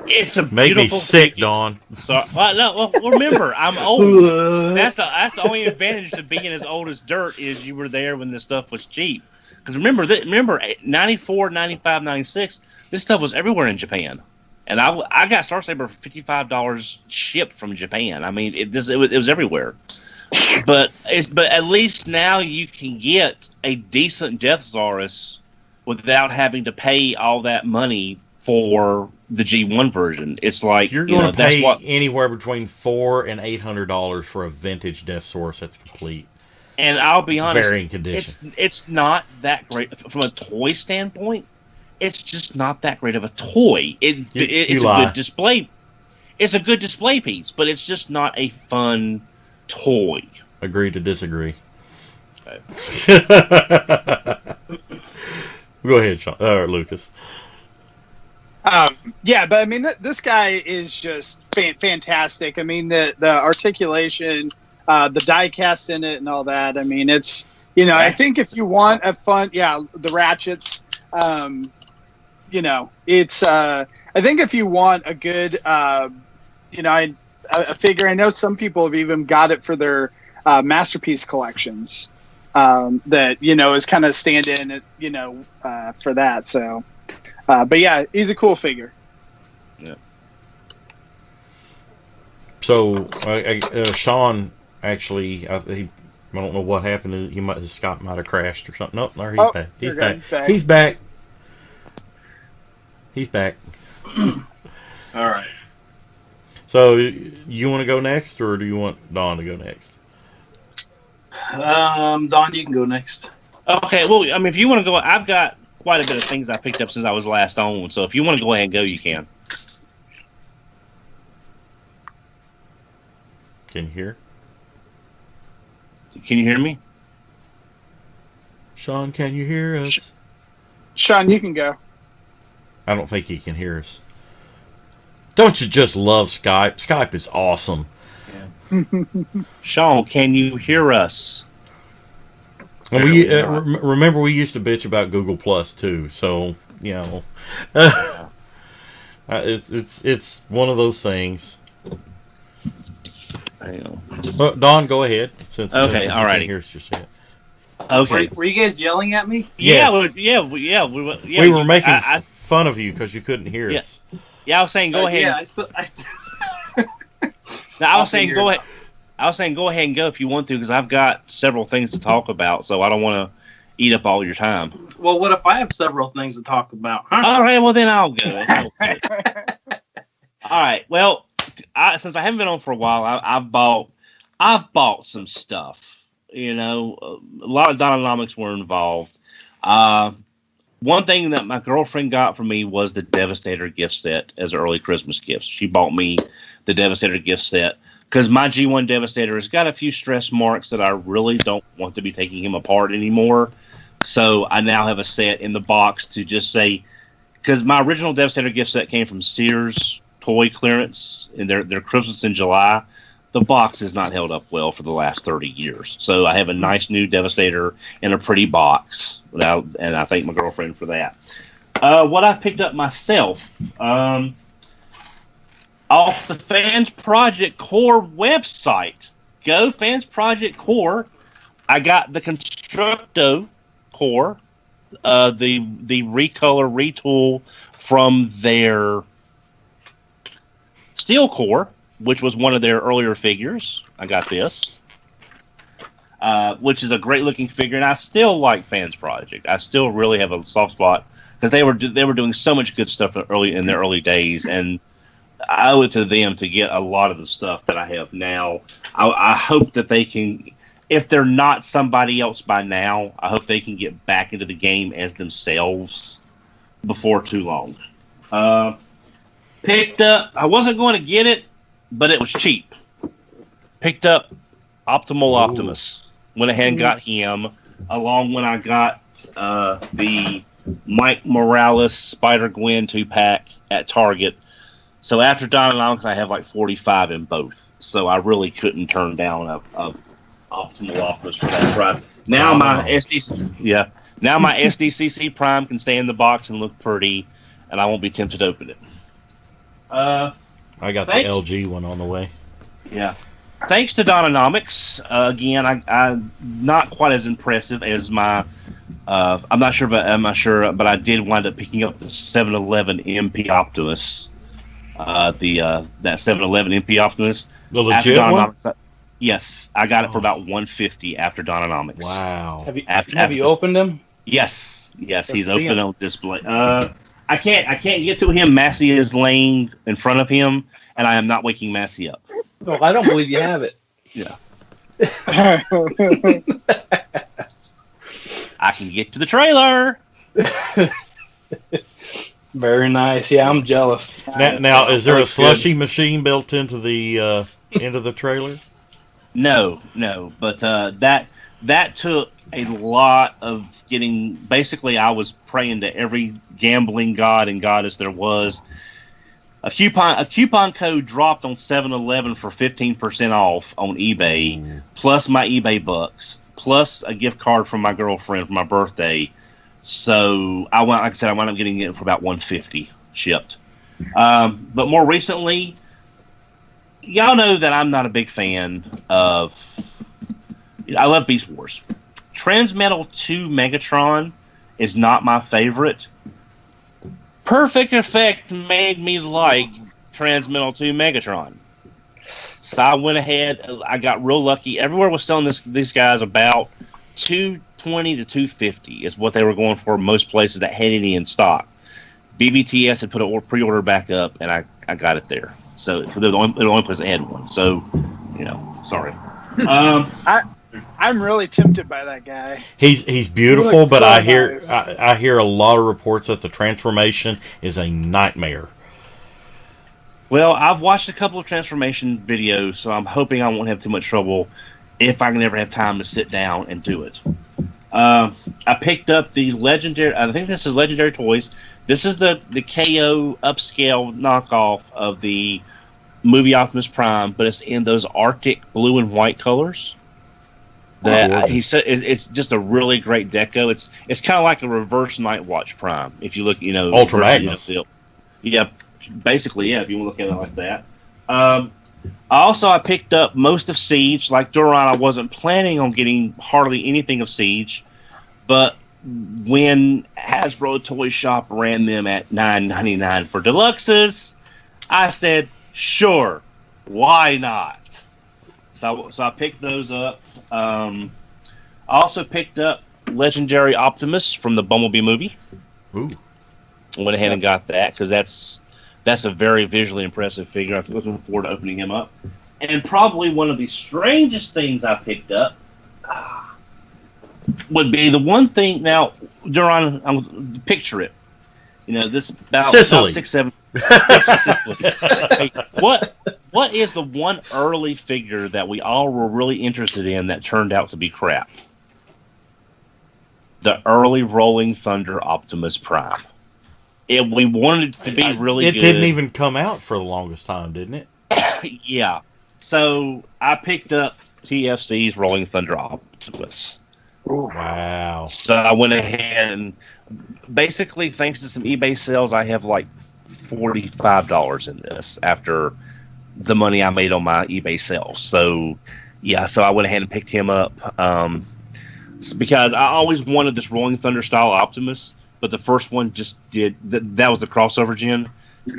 It's a Make me sick, Don. So, remember, I'm old. That's the only advantage to being as old as dirt is you were there when this stuff was cheap. Because remember, 94, 95, 96, this stuff was everywhere in Japan. And I got Star Saber for $55 shipped from Japan. I mean, it was everywhere. But at least now you can get a decent Deathsaurus without having to pay all that money for the G1 version. It's like you're going to pay anywhere between $400 and $800 for a vintage Deathsaurus that's complete. And I'll be honest, varying condition. It's not that great from a toy standpoint. It's just not that great of a toy. It's a good display. It's a good display piece, but it's just not a fun toy. Agree to disagree. Okay. Go ahead, Sean, or Lucas. Yeah, but I mean, this guy is just fantastic. I mean, the articulation, the die cast in it, and all that. I mean, it's I think if you want a fun, the ratchets. It's. I think if you want a good, a figure. I know some people have even got it for their masterpiece collections. That is kind of stand in, for that. So. But yeah, he's a cool figure. Yeah. So Sean actually, I don't know what happened. Scott might have crashed or something. Nope, no, he's back. He's back. He's back. All right. So you want to go next, or do you want Don to go next? Don, you can go next. Okay. Well, I mean, if you want to go, I've got quite a bit of things I picked up since I was last on. So if you want to go ahead and go, you can. Can you hear? Can you hear me? Sean, can you hear us? Sean, you can go. I don't think he can hear us. Don't you just love Skype? Skype is awesome. Yeah. Sean, can you hear us? Remember, we used to bitch about Google Plus too. So it's one of those things. Well, Don, go ahead. Since all righty. Here's your shit. Okay. Were you guys yelling at me? Yes. We were making fun of you because you couldn't hear us. Yeah, I was saying go ahead. Yeah, I was saying go ahead. I was saying go ahead and go if you want to, because I've got several things to talk about, so I don't want to eat up all your time. Well, what if I have several things to talk about? Huh? All right, well then I'll go. All right, well, since I haven't been on for a while, I've bought some stuff. You know, a lot of Dononomics were involved. One thing that my girlfriend got for me was the Devastator gift set as an early Christmas gift. She bought me the Devastator gift set because my G1 Devastator has got a few stress marks that I really don't want to be taking him apart anymore. So I now have a set in the box to just say, because my original Devastator gift set came from Sears toy clearance in their Christmas in July. The box has not held up well for the last 30 years. So I have a nice new Devastator in a pretty box. And I thank my girlfriend for that. What I picked up myself, off the Fans Project Core website, go Fans Project Core, I got the Constructo Core, the recolor retool from their Steel Core, which was one of their earlier figures. I got this, which is a great looking figure, and I still like Fans Project. I still really have a soft spot because they were doing so much good stuff in their early days, and I owe it to them to get a lot of the stuff that I have now. I hope that they can, if they're not somebody else by now, I hope they can get back into the game as themselves before too long. Picked up, I wasn't going to get it, but it was cheap. Picked up Optimal Optimus. Went ahead and got him, along when I got the Mike Morales Spider-Gwen 2-pack at Target. So after Dononomics, I have like 45 in both. So I really couldn't turn down a Optimal Optimus for that price. Now my SDCC Prime can stay in the box and look pretty, and I won't be tempted to open it. I got the LG one on the way. Yeah. Thanks to Dononomics, again, I'm not quite as impressive as my. I'm not sure, but I did wind up picking up the 7-Eleven MP Optimus. That 7-Eleven MP Optimus. The legit one? Yes, I got it for about $150 after Dononomics. Wow. Have you opened him? Yes, he's open on display. I can't get to him. Massey is laying in front of him, and I am not waking Massey up. Oh, I don't believe you have it. Yeah. I can get to the trailer. Very nice. Yeah, I'm jealous. Now is there a slushy machine built into the trailer? No. But that took a lot of getting. Basically, I was praying to every gambling god and goddess there was. A coupon code dropped on 7-Eleven for 15% off on eBay, plus my eBay bucks, plus a gift card from my girlfriend for my birthday. So I wound up getting it for about $150 shipped. But more recently, y'all know that I'm not a big fan of. I love Beast Wars. Transmetal 2 Megatron is not my favorite. Perfect Effect made me like Transmetal 2 Megatron. So I went ahead. I got real lucky. Everywhere was selling these guys about $220 to $250 is what they were going for. Most places that had any in stock. BBTS had put a pre-order back up, and I got it there. So they're the only place that had one. So, sorry. I'm really tempted by that guy. He's beautiful, but I hear a lot of reports that the transformation is a nightmare. Well, I've watched a couple of transformation videos, so I'm hoping I won't have too much trouble if I can ever have time to sit down and do it. I picked up the Legendary. I think this is Legendary Toys. This is the KO upscale knockoff of the movie Optimus Prime, but it's in those Arctic blue and white colors. That he said it's just a really great deco. It's kind of like a reverse Night Watch Prime. If you look, Ultra Magnus. Yeah, basically, yeah. If you want to look at it like that. I picked up most of Siege. Like Duran, I wasn't planning on getting hardly anything of Siege, but when Hasbro Toy Shop ran them at $9.99 for deluxes, I said, sure, why not? So I picked those up. I also picked up Legendary Optimus from the Bumblebee movie. Ooh. Went ahead and got that because that's a very visually impressive figure. I'm looking forward to opening him up. And probably one of the strangest things I picked up would be the one thing. Now, Duran, picture it. This about Sicily. 6-7. Sicily. Hey, what is the one early figure that we all were really interested in that turned out to be crap? The early Rolling Thunder Optimus Prime. We wanted it to be really good. It didn't even come out for the longest time, didn't it? Yeah. So I picked up TFC's Rolling Thunder Optimus. Wow. So I went ahead and basically, thanks to some eBay sales, I have like $45 in this after the money I made on my eBay sales. So, yeah, so I went ahead and picked him up because I always wanted this Rolling Thunder style Optimus, but the first one just did. That was the crossover gen.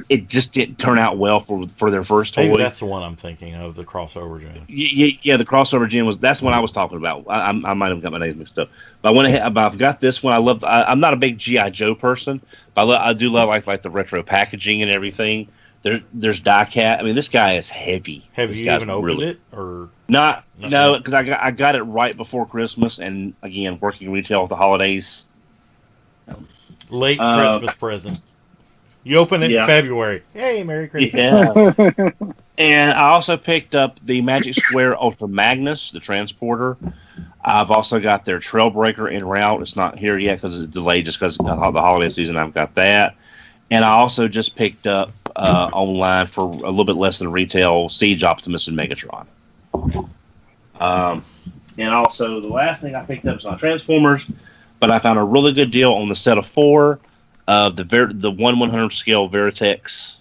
It just didn't turn out well for their first toy. Maybe that's the one I'm thinking of, the crossover gen. Yeah, the crossover gen that's what I was talking about. I might have got my names mixed up, but I went ahead. I've got this one. I'm not a big GI Joe person, but I do love like the retro packaging and everything. There's die-cat. I mean, this guy is heavy. Have you even opened it or not? No, because I got it right before Christmas, and again, working retail with the holidays. Late Christmas present. You open it in February. Hey, Merry Christmas. Yeah. And I also picked up the Magic Square Ultra Magnus, the transporter. I've also got their Trailbreaker en route. It's not here yet because it's delayed just because of the holiday season. I've got that. And I also just picked up online for a little bit less than retail Siege Optimus and Megatron. And also the last thing I picked up is on Transformers, but I found a really good deal on the set of 4 of the 1/100 scale Veritex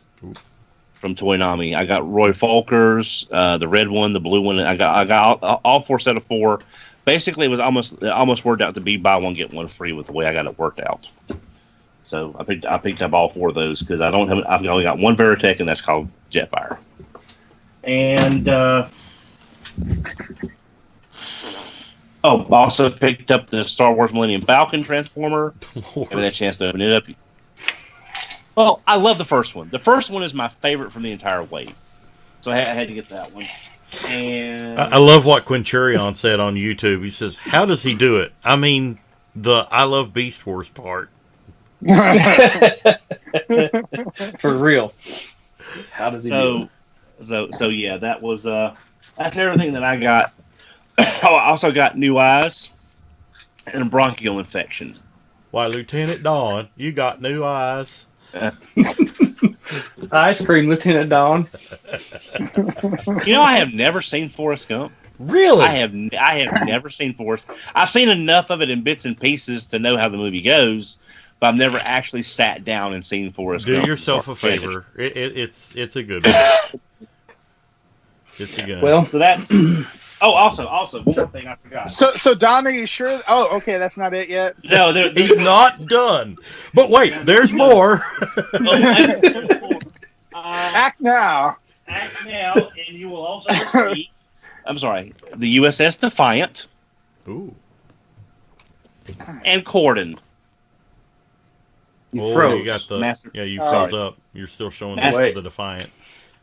from Toynami. I got Roy Folkers, the red one, the blue one. I got all 4 set of 4. Basically, it almost worked out to be buy one get one free with the way I got it worked out. So I picked up all 4 of those because I've only got one Veritech, and that's called Jetfire. And also picked up the Star Wars Millennium Falcon Transformer. Having a chance to open it up. Well, I love the first one. The first one is my favorite from the entire wave. So I had to get that one. And I love what Quinturion said on YouTube. He says, how does he do it? I mean, the I love Beast Wars part. For real. How does he do it? So yeah, that was that's everything that I got. Oh, I also got new eyes and a bronchial infection. Why, Lieutenant Dawn, you got new eyes. Ice cream, Lieutenant Dawn. I have never seen Forrest Gump. Really? I have never seen Forrest. I've seen enough of it in bits and pieces to know how the movie goes, but I've never actually sat down and seen Forrest Gump. Do yourself a favor. It's a good one. It's a good one. Well, so that's... Oh, also, one more thing I forgot. So Don, are you sure? Oh, okay, that's not it yet. No, he's not done. But wait, there's more. Act now. Act now, and you will also see. I'm sorry, the USS Defiant. Ooh. And Corden. You froze. You got the Master. Yeah, you froze up. You're still showing the Defiant.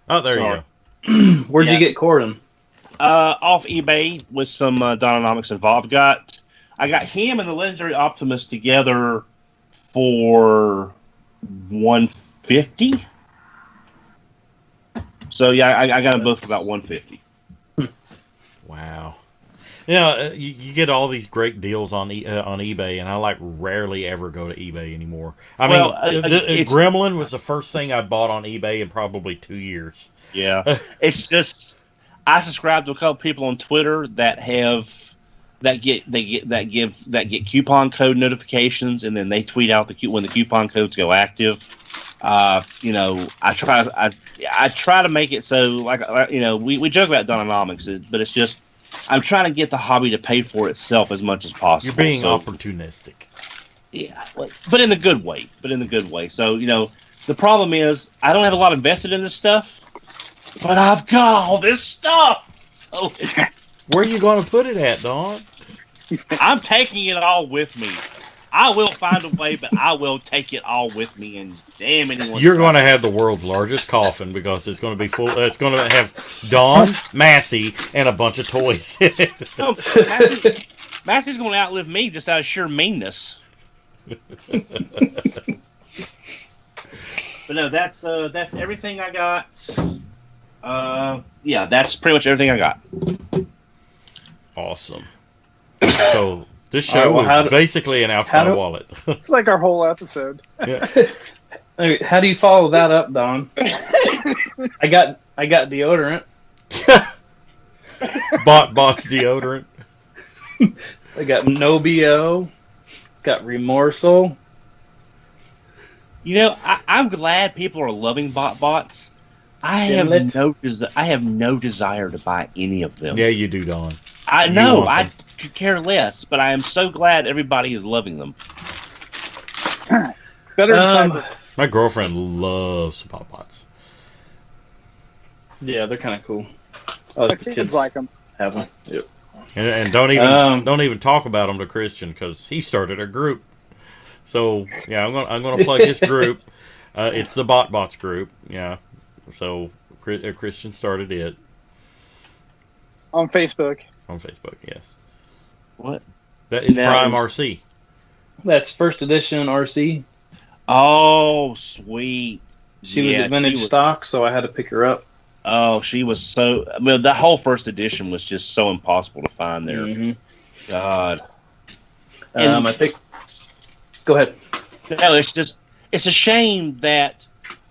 Oh, there Sorry. you go. Where'd you get Corden? Off eBay with some Dynanomics involved. I got him and the Legendary Optimus together for $150. So yeah, I got them both for about $150. Wow. You get all these great deals on eBay, and I rarely ever go to eBay anymore. Gremlin was the first thing I bought on eBay in probably 2 years. Yeah, it's just I subscribe to a couple people on Twitter that get coupon code notifications, and then they tweet out when the coupon codes go active. I try to make it so we joke about Dynanomics, but it's just I'm trying to get the hobby to pay for itself as much as possible. You're being opportunistic. Yeah, but in a good way. So the problem is I don't have a lot invested in this stuff. But I've got all this stuff, So where are you going to put it at, Don? I'm taking it all with me. I will find a way, but I will take it all with me. And damn anyone. You're going to have the world's largest coffin because it's going to be full. It's going to have Don, Massey, and a bunch of toys. No, Massey's going to outlive me just out of sheer meanness. But no, that's everything I got. Yeah, that's pretty much everything I got. Awesome. So this show was basically an Outside Wallet. It's like our whole episode. Yeah. How do you follow that up, Don? I got deodorant. Bot's deodorant. I got Nobio. Got Remorsal. You know, I'm glad people are loving bots. I have no desire to buy any of them. Yeah, you do, Don. I know. I could care less, but I am so glad everybody is loving them. Better than Cyber. My girlfriend loves bots. Yeah, they're kind of cool. My kids like them. Have them. Yep. And don't even talk about them to Christian because he started a group. So yeah, I'm gonna plug his group. It's the Bots group. Yeah. So Christian started it on Facebook. On Facebook, yes. What? That is Prime RC. That's first edition RC. Oh, sweet. She was at vintage stock, so I had to pick her up. Oh, she was so. I mean, the whole first edition was just so impossible to find there. Mm-hmm. God. I think. Go ahead. No, it's a shame that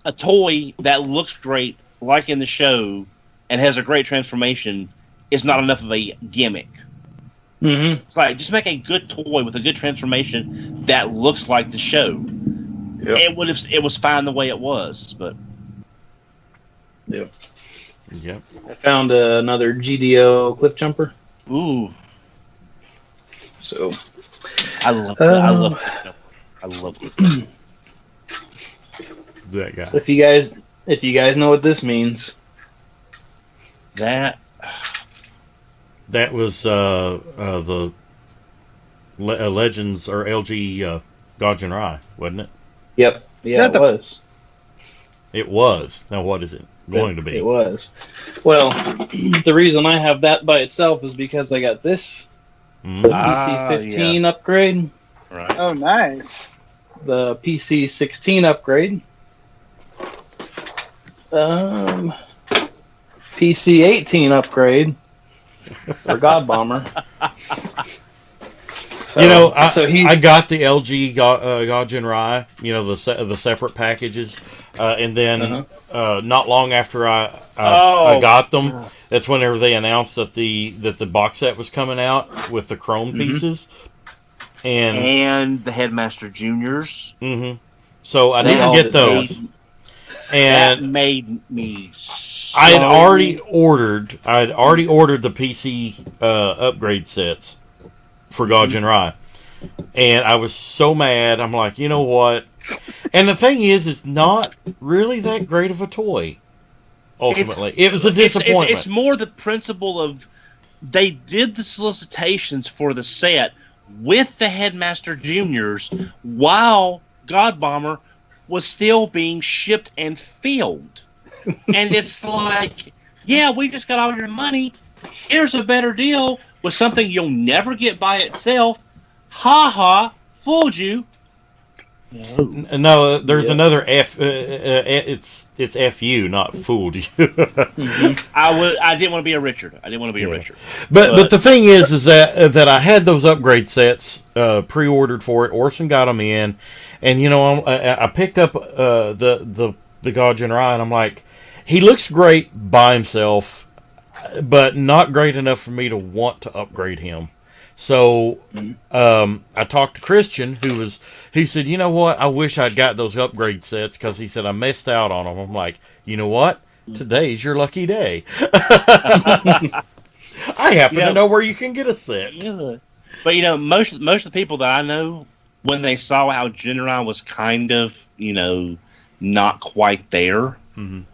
a toy that looks great, like in the show, and has a great transformation, is not enough of a gimmick. Mm-hmm. It's like, just make a good toy with a good transformation that looks like the show. Yep. It was fine the way it was, but. Yep. Yep. I found another GDO cliff jumper. Ooh. So. I love it. I love it. That guy. If you guys know what this means. That was the Legends or LG Gaijin Rai, wasn't it? Yep. Yeah, it was. It was. Now what is it going to be? It was. Well, the reason I have that by itself is because I got this. The PC 15 upgrade. Right. Oh, nice. The PC 16 upgrade. PC 18 upgrade for God Bomber. So, I got the LG Gaijin Rai, the separate packages, and then not long after I got them, that's whenever they announced that the box set was coming out with the chrome pieces, and the Headmaster Juniors. Mm-hmm. So I didn't get those. And that made me so... I had already ordered the PC upgrade sets for Gaijin Rai. And I was so mad. I'm like, you know what? And the thing is, it's not really that great of a toy. Ultimately, it was a disappointment. It's more the principle of they did the solicitations for the set with the Headmaster Juniors while God Bomber was still being shipped and filled. And it's like, yeah, we just got all your money. Here's a better deal with something you'll never get by itself. Ha ha, fooled you. No, there's another F. It's FU, not fooled you. I didn't want to be a Richard. But the thing is that I had those upgrade sets pre-ordered for it. Orson got them in, and I picked up the Gaijin Rai, and I'm like, he looks great by himself, but not great enough for me to want to upgrade him. So I talked to Christian, he said, you know what? I wish I'd got those upgrade sets because he said I missed out on them. I'm like, you know what? Today's your lucky day. I happen to know where you can get a set. Yeah. But most of the people that I know, when they saw how Jinrai was kind of, not quite there,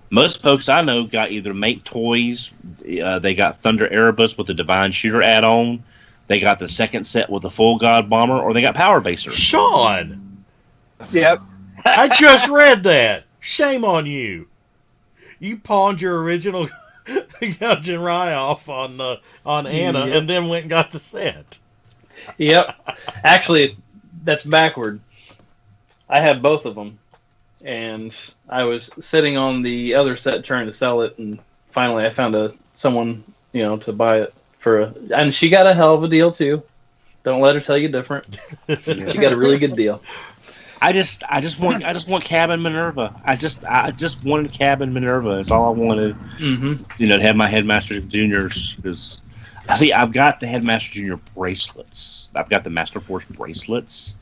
Most folks I know got either Make Toys, they got Thunder Erebus with the Divine Shooter add-on, they got the second set with the Full God Bomber, or they got Power Baser. Sean! Yep. I just read that. Shame on you. You pawned your original Gouge Rye off on Anna and then went and got the set. Yep. Actually, that's backward. I had both of them. And I was sitting on the other set trying to sell it, and finally I found someone, to buy it and she got a hell of a deal too. Don't let her tell you different. She got a really good deal. I just want Cabin Minerva. I just wanted Cabin Minerva. That's all I wanted. Mm-hmm. To have my Headmaster Juniors, because I've got the Headmaster Junior bracelets. I've got the Master Force bracelets.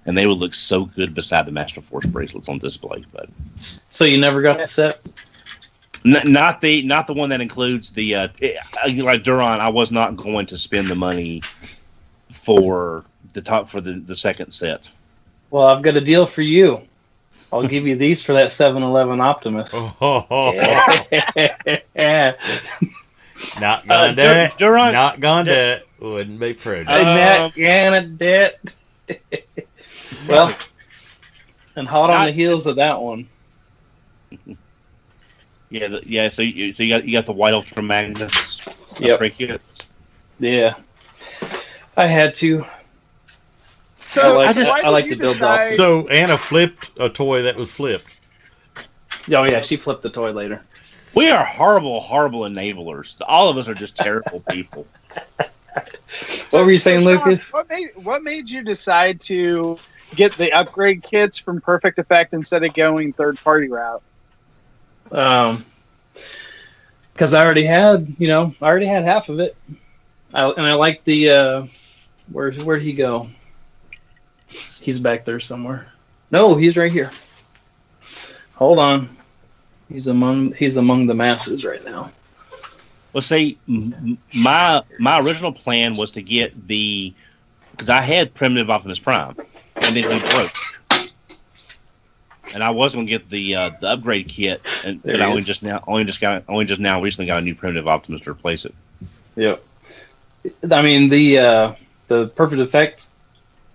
And they would look so good beside the Master Force bracelets on display. But so you never got the set? Not the one that includes the like Duron. I was not going to spend the money for the second set. Well, I've got a deal for you. I'll give you these for that 7-Eleven Optimus. Yeah. Not gonna do it. Duron, not gonna do it. Wouldn't be prudent. Not gonna do it. Well, and hot on the heels of that one. Yeah. So you got the White Ultra Magnus. Yep. Yeah. I had to. So I like to build off. So Anna flipped a toy that was flipped. Oh yeah, she flipped the toy later. We are horrible enablers. All of us are just terrible people. What were you saying, Sean, Lucas? What made you decide to get the upgrade kits from Perfect Effect instead of going third-party route? Because I already had half of it. I like the where'd he go? He's back there somewhere. No, he's right here. Hold on. He's among the masses right now. Well, see, my original plan was to get because I had Primitive Optimus Prime, and then he broke, and I was going to get the upgrade kit, but I only just now recently got a new Primitive Optimus to replace it. Yep. I mean the Perfect Effect,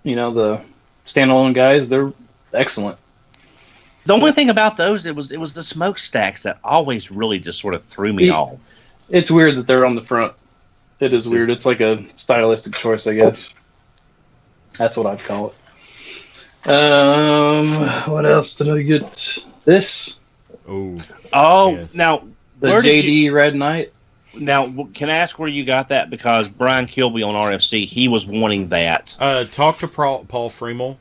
the standalone guys, they're excellent. The only thing about those, it was the smokestacks that always really just sort of threw me off. It's weird that they're on the front. It is weird. It's like a stylistic choice, I guess. That's what I'd call it. What else did I get? This. Oh, yes. Now the JD Red Knight. Now, can I ask where you got that? Because Brian Kilby on RFC, he was wanting that. Talk to Paul Fremel.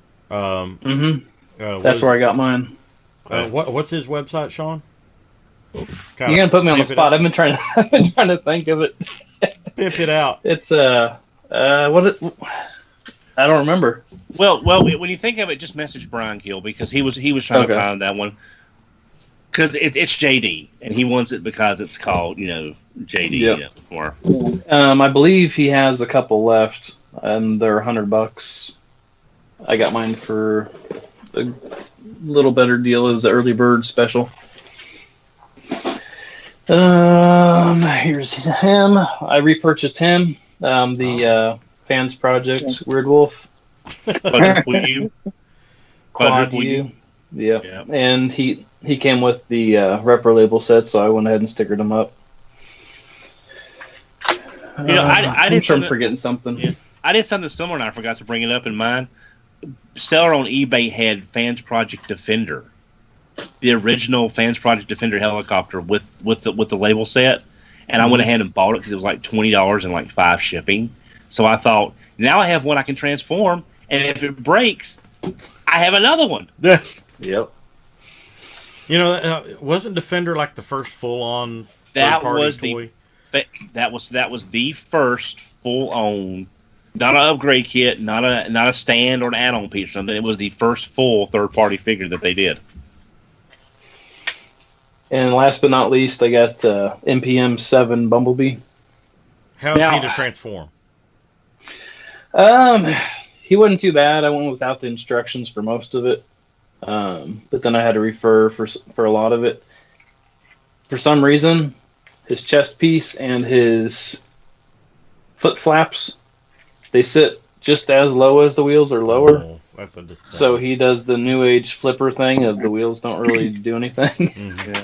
That's where I got mine. What's his website, Sean? You're gonna put me on the spot. I've been trying to think of it. Pimp it out. It's I don't remember. Well, when you think of it, just message Brian Gill because he was trying to find that one. Because it's JD, and he wants it because it's called JD. Yep. Or I believe he has a couple left, and they're $100. I got mine for a little better deal as the early bird special. Here's him. I repurchased him. The Fans Project Weird Wolf. Quadruple U. Yeah. And he came with the Repro label set, so I went ahead and stickered him up. I'm sure I'm forgetting something. Yeah. I did something similar, and I forgot to bring it up in mine. Seller on eBay had Fans Project Defender, the original Fans Project Defender helicopter with the label set, and I went ahead and bought it because it was like $20 and like 5 shipping. So I thought, now I have one I can transform, and if it breaks, I have another one. Yep. Wasn't Defender like the first full-on that third-party was toy? That was the first full-on, not an upgrade kit, not a stand or an add-on piece or something. It was the first full third-party figure that they did. And last but not least, I got NPM 7 Bumblebee. How's he to transform? He wasn't too bad. I went without the instructions for most of it, but then I had to refer for a lot of it. for some reason, his chest piece and his foot flaps, they sit just as low as the wheels are lower. Oh, that's a disappointment. So he does the new age flipper thing of the wheels don't really do anything. Mhm. Yeah.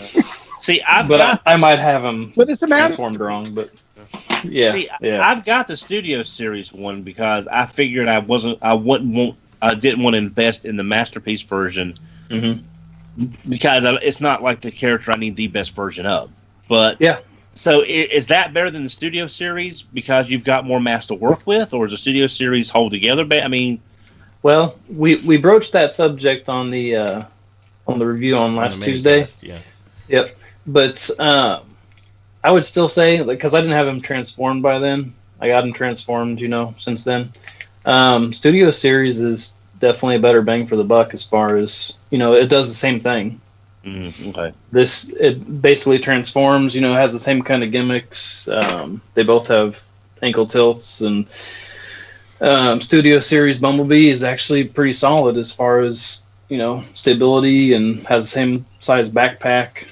See, I might have him But it's a transformed wrong, but yeah. See, yeah. I've got the Studio Series one because I figured I didn't want to invest in the Masterpiece version because it's not like the character I need the best version of. But yeah. So is that better than the Studio Series because you've got more mass to work with, or is the Studio Series hold together? I mean, well, we broached that subject on the review on last Tuesday. Cast, yeah. Yep. But I would still say, because I didn't have him transformed by then. I got him transformed, since then. Studio Series is definitely a better bang for the buck as far as, it does the same thing. Okay. It basically transforms, has the same kind of gimmicks. They both have ankle tilts, and Studio Series Bumblebee is actually pretty solid as far as, stability, and has the same size backpack,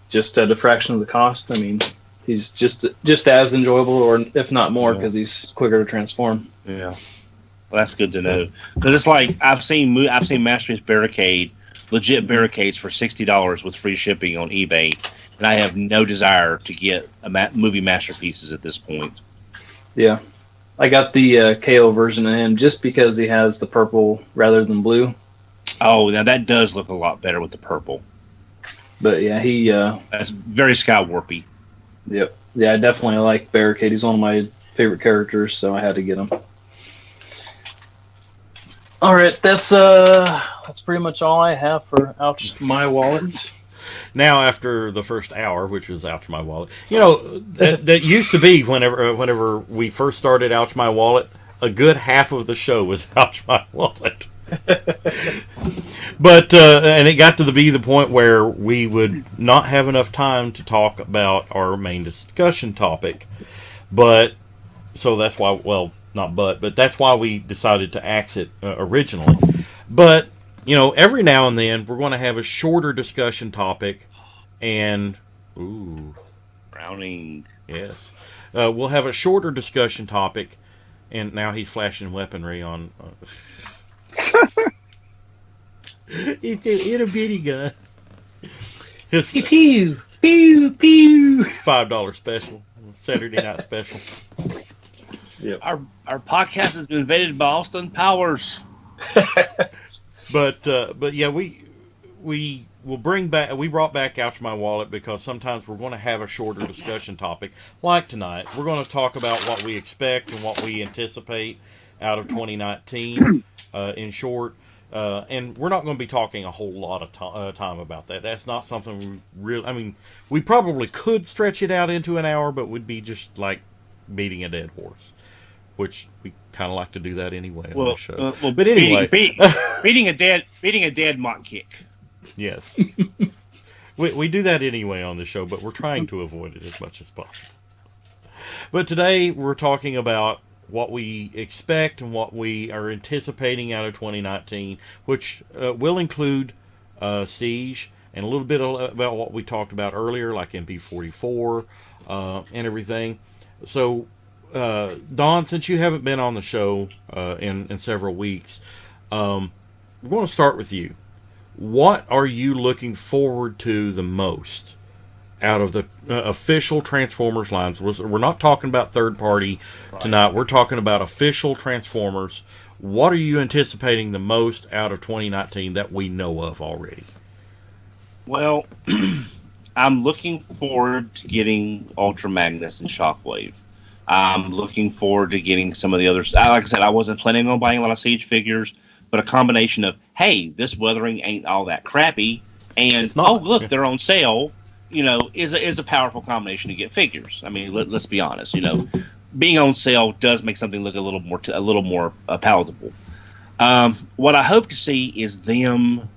just at a fraction of the cost. I mean, he's just as enjoyable, or if not more, because he's quicker to transform. Yeah, well, that's good to know. Because it's like I've seen Masterpiece Barricade, legit barricades for $60 with free shipping on eBay, and I have no desire to get movie masterpieces at this point. Yeah, I got the KO version of him just because he has the purple rather than blue. Oh, now that does look a lot better with the purple. But yeah, that's very Skywarpy. Yep. Yeah, I definitely like Barricade. He's one of my favorite characters, so I had to get him. All right, that's pretty much all I have for Ouch My Wallet. Now, after the first hour, which was Ouch My Wallet, that used to be whenever we first started Ouch My Wallet, a good half of the show was Ouch My Wallet. But and it got to be the point where we would not have enough time to talk about our main discussion topic. But so that's why, but that's why we decided to axe it originally. But every now and then we're going to have a shorter discussion topic, and Browning. Yes, we'll have a shorter discussion topic, and now he's flashing weaponry on. It's an itty bitty gun. Pew pew pew. $5 special, Saturday night special. Yep. Our podcast has been invaded by Austin Powers. But yeah, we will bring back. We brought back Ouch My Wallet because sometimes we're going to have a shorter discussion topic, like tonight. We're going to talk about what we expect and what we anticipate out of 2019. In short, and we're not going to be talking a whole lot of time about that. That's not something we really. I mean, we probably could stretch it out into an hour, but we'd be just like beating a dead horse, which we kind of like to do that anyway on the show. But anyway, beating a dead mock kick. Yes, we do that anyway on the show, but we're trying to avoid it as much as possible. But today we're talking about what we expect and what we are anticipating out of 2019, which will include Siege and a little bit about what we talked about earlier, like MP44 and everything. So, Don, since you haven't been on the show in several weeks, we're going to start with you. What are you looking forward to the most out of the official Transformers lines? We're not talking about third party tonight. We're talking about official Transformers. What are you anticipating the most out of 2019 that we know of already? Well, I'm looking forward to getting Ultra Magnus and Shockwave. I'm looking forward to getting some of the others. Like I said, I wasn't planning on buying a lot of Siege figures, but a combination of, hey, this weathering ain't all that crappy, and oh, look, they're on sale, is a powerful combination to get figures. I mean, let's be honest. Being on sale does make something look a little more palatable. What I hope to see is them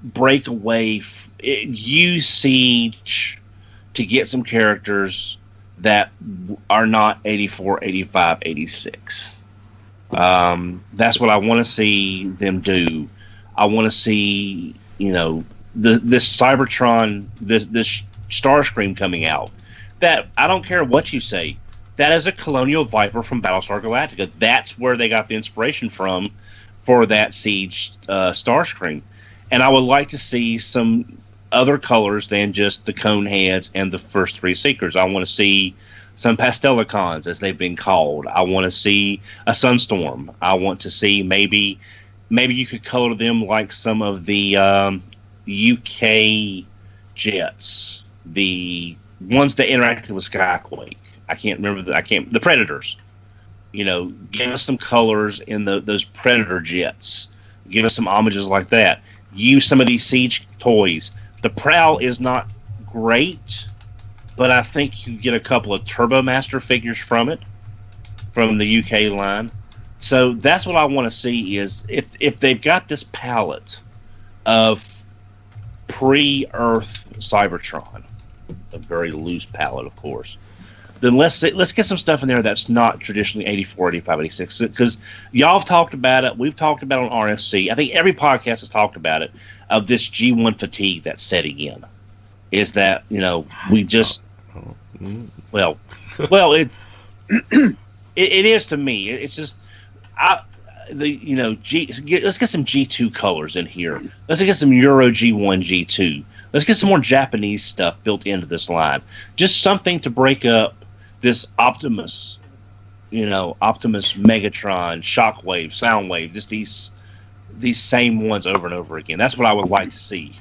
break away, use Siege to get some characters that are not 84, 85, 86. That's what I want to see them do. I want to see, this Cybertron, this Starscream coming out. That I don't care what you say. That is a Colonial Viper from Battlestar Galactica. That's where they got the inspiration from for that Siege Starscream. And I would like to see some other colors than just the cone heads and the first three Seekers. I want to see some Pastelicons, as they've been called. I want to see a Sunstorm. I want to see maybe you could color them like some of the UK jets, the ones that interacted with Skyquake. I can't remember the Predators. Give us some colors in those Predator jets. Give us some homages like that. Use some of these Siege toys. The Prowl is not great, but I think you get a couple of Turbo Master figures from it, from the UK line. So that's what I want to see is if they've got this palette of pre-Earth Cybertron, a very loose palette, of course, then let's get some stuff in there that's not traditionally 84, 85, 86. Because y'all have talked about it. We've talked about it on RFC. I think every podcast has talked about it, of this G1 fatigue that's setting in. Is that, we just... Well, it is to me. It's just... let's get some G2 colors in here. Let's get some Euro G1, G2. Let's get some more Japanese stuff built into this line. Just something to break up this Optimus, Optimus, Megatron, Shockwave, Soundwave, just these same ones over and over again. That's what I would like to see.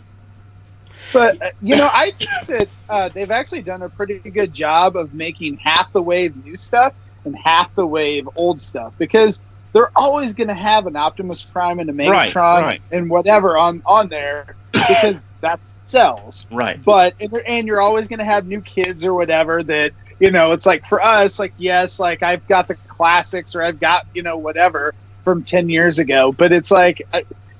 But, I think that they've actually done a pretty good job of making half the wave new stuff and half the wave old stuff, because they're always going to have an Optimus Prime and a Megatron and whatever on there, because that sells. Right. But, and you're always going to have new kids or whatever that, it's like for us, like, yes, like I've got the classics or I've got, whatever from 10 years ago. But it's like,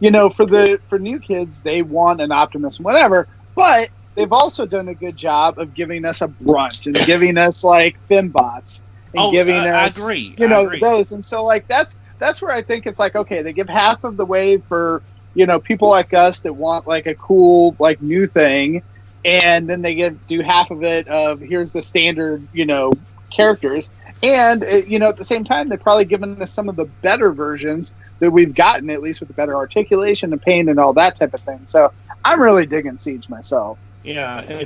for new kids, they want an Optimus and whatever. But they've also done a good job of giving us a Brunt and giving us like Fembots and giving us, I agree. those. And so like, that's where I think it's like, okay, they give half of the wave for, people like us that want like a cool, like new thing. And then they do half of it of here's the standard, characters. And, at the same time, they've probably given us some of the better versions that we've gotten, at least with the better articulation and paint and all that type of thing. So I'm really digging Siege myself. Yeah,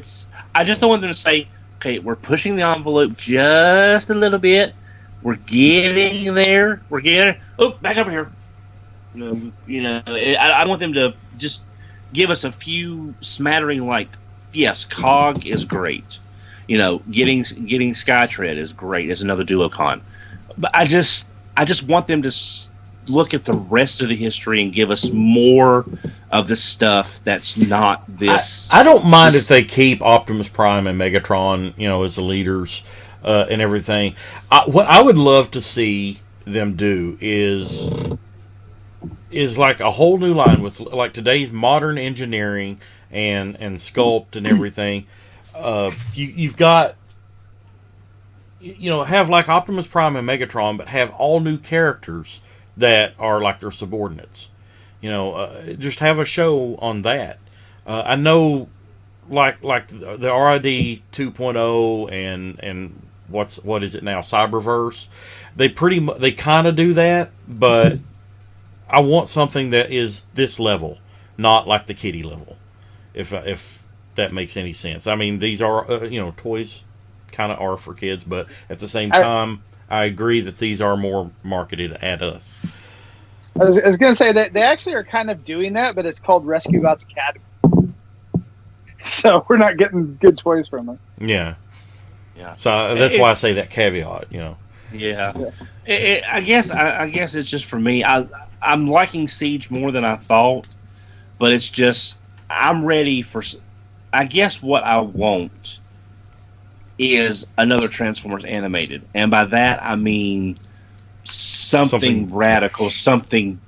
I just don't want them to say, okay, we're pushing the envelope just a little bit. We're getting there. Oh, back over here. I want them to just give us a few smattering, like, yes, Cog is great. Getting Skytread is great. Is another Duocon. But I just want them to look at the rest of the history and give us more of the stuff that's not this. I don't mind if they keep Optimus Prime and Megatron, as the leaders and everything. What I would love to see them do is like a whole new line with like today's modern engineering and sculpt and everything. You've got, have like Optimus Prime and Megatron, but have all new characters that are like their subordinates. Just have a show on that. I know, like the RID 2.0 and what is it now, Cyberverse. They kind of do that, but I want something that is this level, not like the kiddie level. If that makes any sense. I mean, these are toys kind of are for kids, but at the same time, I agree that these are more marketed at us. I was going to say that they actually are kind of doing that, but it's called Rescue Bots Academy. So we're not getting good toys from them. Yeah. So that's why I say that caveat. Yeah. I guess it's just for me. I'm liking Siege more than I thought, but it's just I'm ready for. I guess what I want is another Transformers animated, and by that I mean something radical, something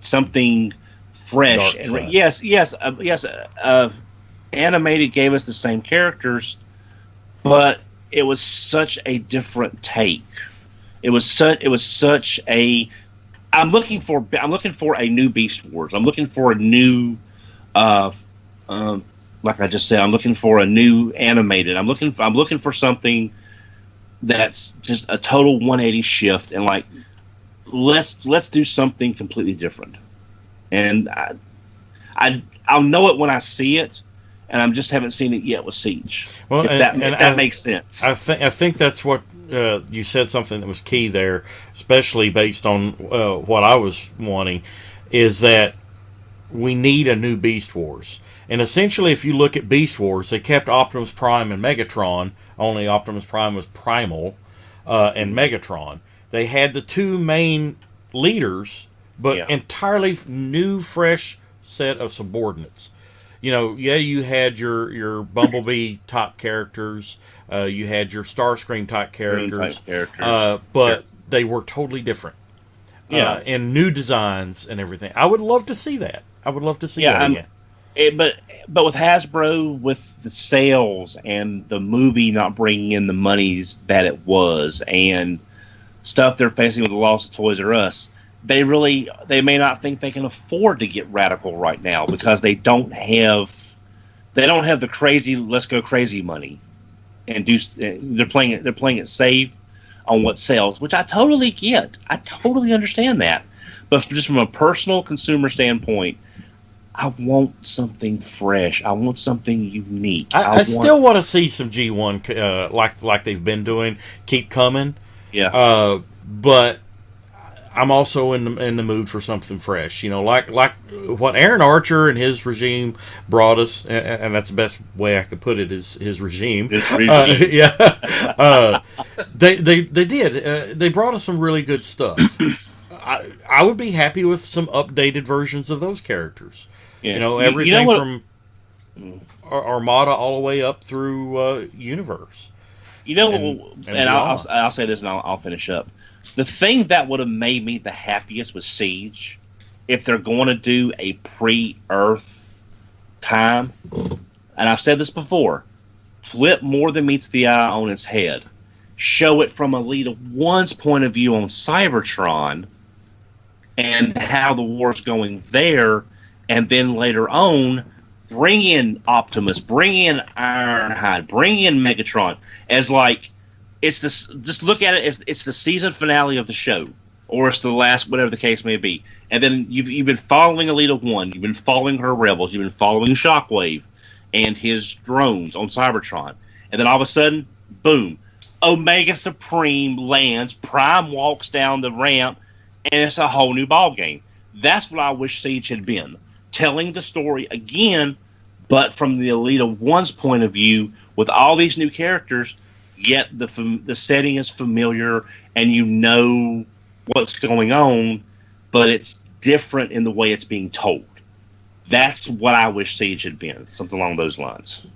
fresh. And yes. Animated gave us the same characters, but it was such a different take. It was such a. I'm looking for a new Beast Wars. I'm looking for a new like I just said, I'm looking for a new animated. I'm looking for something that's just a total 180 shift, and like let's do something completely different. And I'll know it when I see it, and I just haven't seen it yet with Siege. Well, if that makes sense. I think that's what you said, something that was key there, especially based on what I was wanting, is that we need a new Beast Wars. And essentially, if you look at Beast Wars, they kept Optimus Prime and Megatron. Only Optimus Prime was primal, and Megatron. They had the two main leaders, but entirely new, fresh set of subordinates. You had your Bumblebee type characters, you had your Starscream type characters, but they were totally different. And new designs and everything. I would love to see that. I would love to see that again. But with Hasbro, with the sales and the movie not bringing in the monies that it was, and stuff they're facing with the loss of Toys R Us, they may not think they can afford to get radical right now because they don't have the crazy let's go crazy money, and they're playing it safe on what sells, which I totally get. I totally understand that, but just from a personal consumer standpoint, I want something fresh. I want something unique. I still want to see some G1 like they've been doing. Keep coming. Yeah. But I'm also in the mood for something fresh. Like what Aaron Archer and his regime brought us, and that's the best way I could put it, is his regime. They did. They brought us some really good stuff. I would be happy with some updated versions of those characters. Yeah. Everything from Armada all the way up through Universe. I'll say this and I'll finish up. The thing that would have made me the happiest with Siege, if they're going to do a pre-Earth time, and I've said this before, flip More Than Meets the Eye on its head. Show it from Elite One's point of view on Cybertron and how the war's going there, and then later on, bring in Optimus, bring in Ironhide, bring in Megatron as like it's this. Just look at it as it's the season finale of the show, or it's the last, whatever the case may be. And then you've been following Elita 1, you've been following her rebels, you've been following Shockwave and his drones on Cybertron, and then all of a sudden, boom, Omega Supreme lands, Prime walks down the ramp, and it's a whole new ball game. That's what I wish Siege had been. Telling the story again, but from the Elita 1's point of view, with all these new characters, yet the setting is familiar and you know what's going on, but it's different in the way it's being told. That's what I wish Siege had been, something along those lines.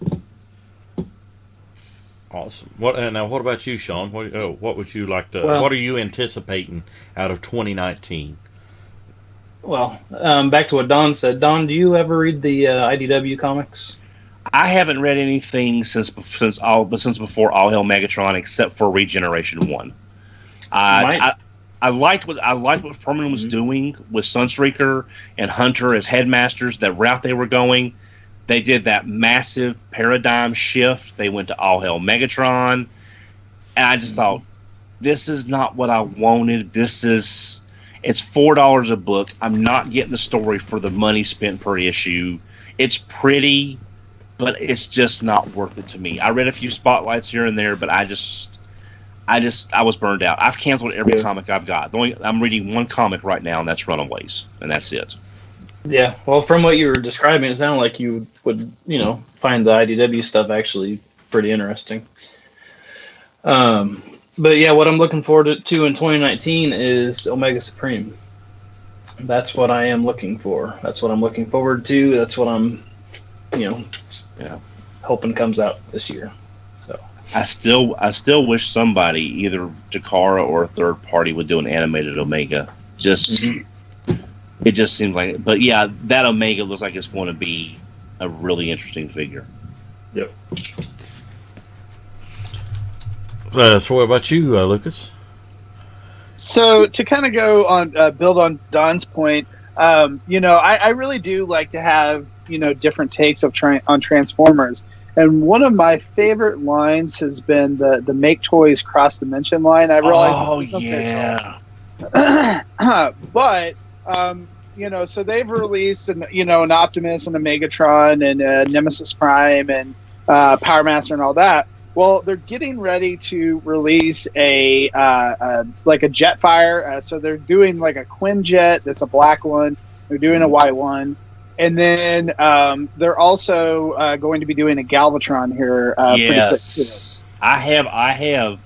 Awesome. Now, what about you, Sean? What would you like to? What are you anticipating out of 2019? Well, back to what Don said. Don, do you ever read the IDW comics? I haven't read anything since before All Hail Megatron, except for Regeneration 1. I liked what Furman was doing with Sunstreaker and Hunter as headmasters. That route they were going, they did that massive paradigm shift. They went to All Hail Megatron, and I just thought, this is not what I wanted. It's $4 a book. I'm not getting the story for the money spent per issue. It's pretty, but it's just not worth it to me. I read a few spotlights here and there, but I was burned out. I've canceled every comic I've got. I'm reading one comic right now, and that's Runaways, and that's it. Yeah, well, from what you were describing, it sounded like you would, find the IDW stuff actually pretty interesting. But yeah, what I'm looking forward to in 2019 is Omega Supreme. That's what I am looking for. That's what I'm looking forward to. That's what I'm, hoping comes out this year. So I still wish somebody, either Takara or a third party, would do an animated Omega. It just seems like it. But yeah, that Omega looks like it's going to be a really interesting figure. Yep. So what about you, Lucas? So to kind of go on, build on Don's point, I really do like to have different takes on Transformers. And one of my favorite lines has been the Make Toys Cross Dimension line. I realize this is but so they've released an Optimus and a Megatron and Nemesis Prime and Power Master and all that. Well, they're getting ready to release a Jetfire. So they're doing like a Quinjet that's a black one. They're doing a white one. And then they're also going to be doing a Galvatron here. Yes, pretty quick too. I have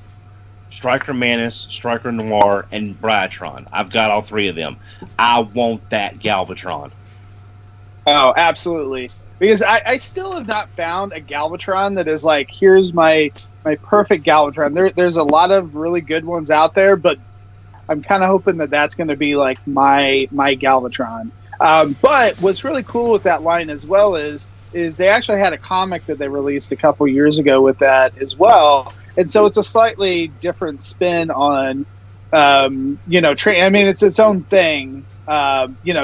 Striker Manus, Striker Noir, and Briatron. I've got all three of them. I want that Galvatron. Oh, absolutely. Because I still have not found a Galvatron that is like, here's my perfect Galvatron. There's a lot of really good ones out there, but I'm kind of hoping that that's going to be like my Galvatron. But what's really cool with that line as well is they actually had a comic that they released a couple years ago with that as well. And so it's a slightly different spin on, it's its own thing,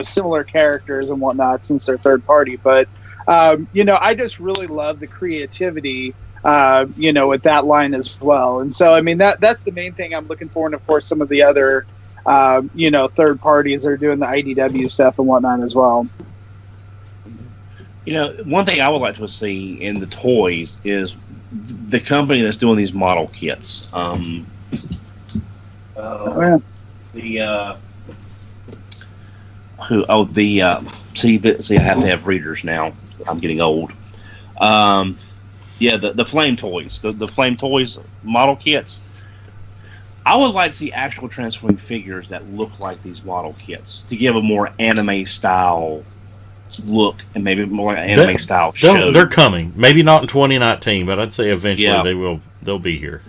similar characters and whatnot since they're third party. But, I just really love the creativity, with that line as well. And so, that's the main thing I'm looking for. And of course, some of the other, third parties are doing the IDW stuff and whatnot as well. One thing I would like to see in the toys is the company that's doing these model kits. See, I have to have readers now. I'm getting old. The Flame Toys, the Flame Toys model kits. I would like to see actual transforming figures that look like these model kits to give a more anime style look and maybe more like an anime style show. They're coming. Maybe not in 2019, but I'd say eventually they'll be here.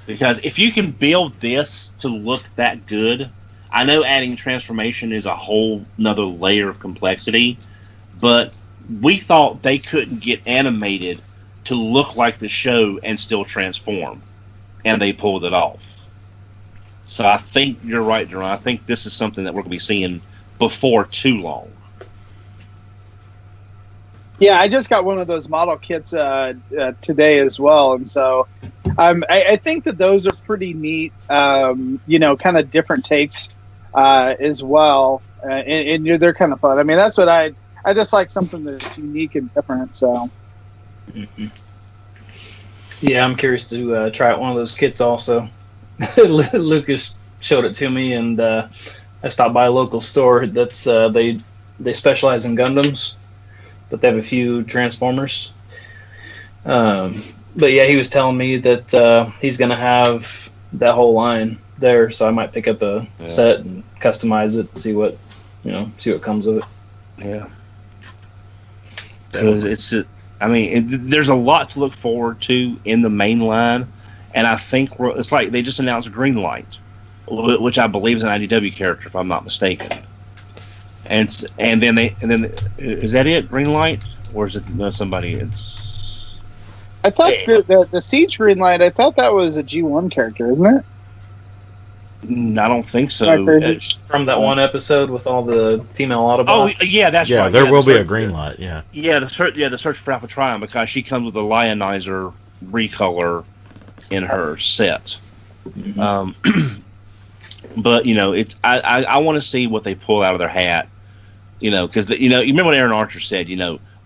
Because if you can build this to look that good, I know adding transformation is a whole nother layer of complexity, but we thought they couldn't get animated to look like the show and still transform, and they pulled it off. So I think you're right, Jerron. I think this is something that we're going to be seeing before too long. Yeah, I just got one of those model kits today as well, and so I think that those are pretty neat. Kind of different takes as well, and they're kind of fun. That's what I just like, something that's unique and different. So, yeah, I'm curious to try out one of those kits also. Lucas showed it to me, and I stopped by a local store that's they specialize in Gundams, but they have a few Transformers. But yeah, he was telling me that he's gonna have that whole line there, so I might pick up a set and customize it, see what comes of it. Yeah, because there's a lot to look forward to in the main line. And I think it's like they just announced Greenlight, which I believe is an IDW character, if I'm not mistaken. And then is that it? Greenlight, or is it somebody? I thought the Siege Greenlight. I thought that was a G1 character, isn't it? I don't think so. From that one episode with all the female Autobots. Oh yeah, that's right. There will be a Greenlight. Yeah. Yeah, the search for Alpha Trion, because she comes with a Lionizer recolor in her set. Mm-hmm. But it's I want to see what they pull out of their hat, because you remember what Aaron Archer said,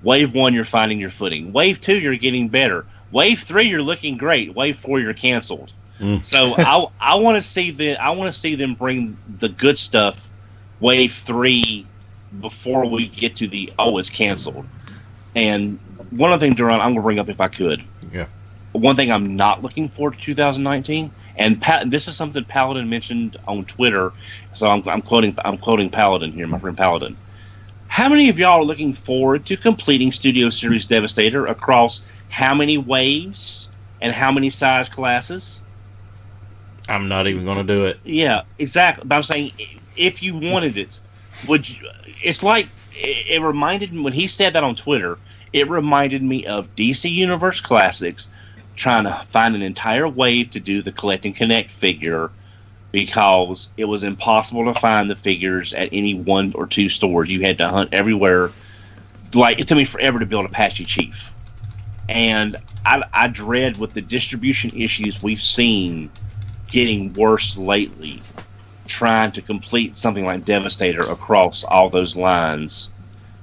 wave 1 you're finding your footing, wave 2 you're getting better, wave 3 you're looking great, wave 4 you're canceled. So I want to see them bring the good stuff wave 3 before we get to the it's canceled. And one other thing, Duran, I'm gonna bring up, if I could. Yeah. One thing I'm not looking forward to 2019, and this is something Paladin mentioned on Twitter, so I'm quoting Paladin here, my friend Paladin. How many of y'all are looking forward to completing Studio Series Devastator across how many waves and how many size classes? I'm not even going to do it. Yeah, exactly. But I'm saying, if you wanted it, it's like, it reminded me, when he said that on Twitter, it reminded me of DC Universe Classics trying to find an entire wave to do the Collect and Connect figure, because it was impossible to find the figures at any 1 or 2 stores. You had to hunt everywhere like, it took me forever to build Apache Chief. And I dread, with the distribution issues we've seen getting worse lately, trying to complete something like Devastator across all those lines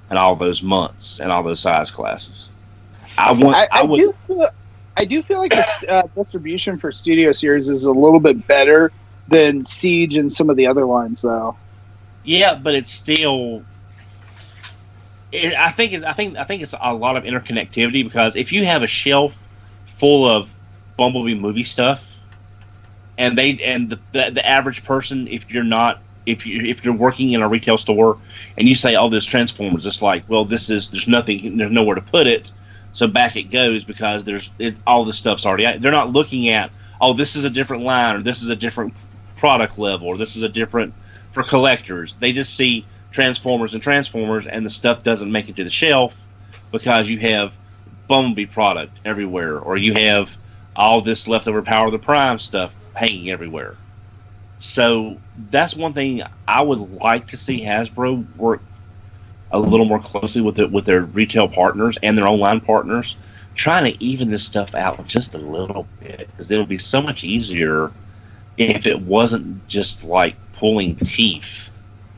and all those months and all those size classes. I do feel like the distribution for Studio Series is a little bit better than Siege and some of the other lines, though. Yeah, but it's still. I think it's a lot of interconnectivity, because if you have a shelf full of Bumblebee movie stuff, and the average person, if you're working in a retail store and you say, "Oh, this Transformers," it's like, well, there's nowhere to put it, so back it goes, because all the stuff's already out. They're not looking at, oh, this is a different line, or this is a different product level, or this is a different for collectors. They just see Transformers, and the stuff doesn't make it to the shelf because you have Bumblebee product everywhere, or you have all this leftover Power of the Prime stuff hanging everywhere. So that's one thing I would like to see Hasbro work a little more closely with their retail partners and their online partners, trying to even this stuff out just a little bit, because it'll be so much easier if it wasn't just like pulling teeth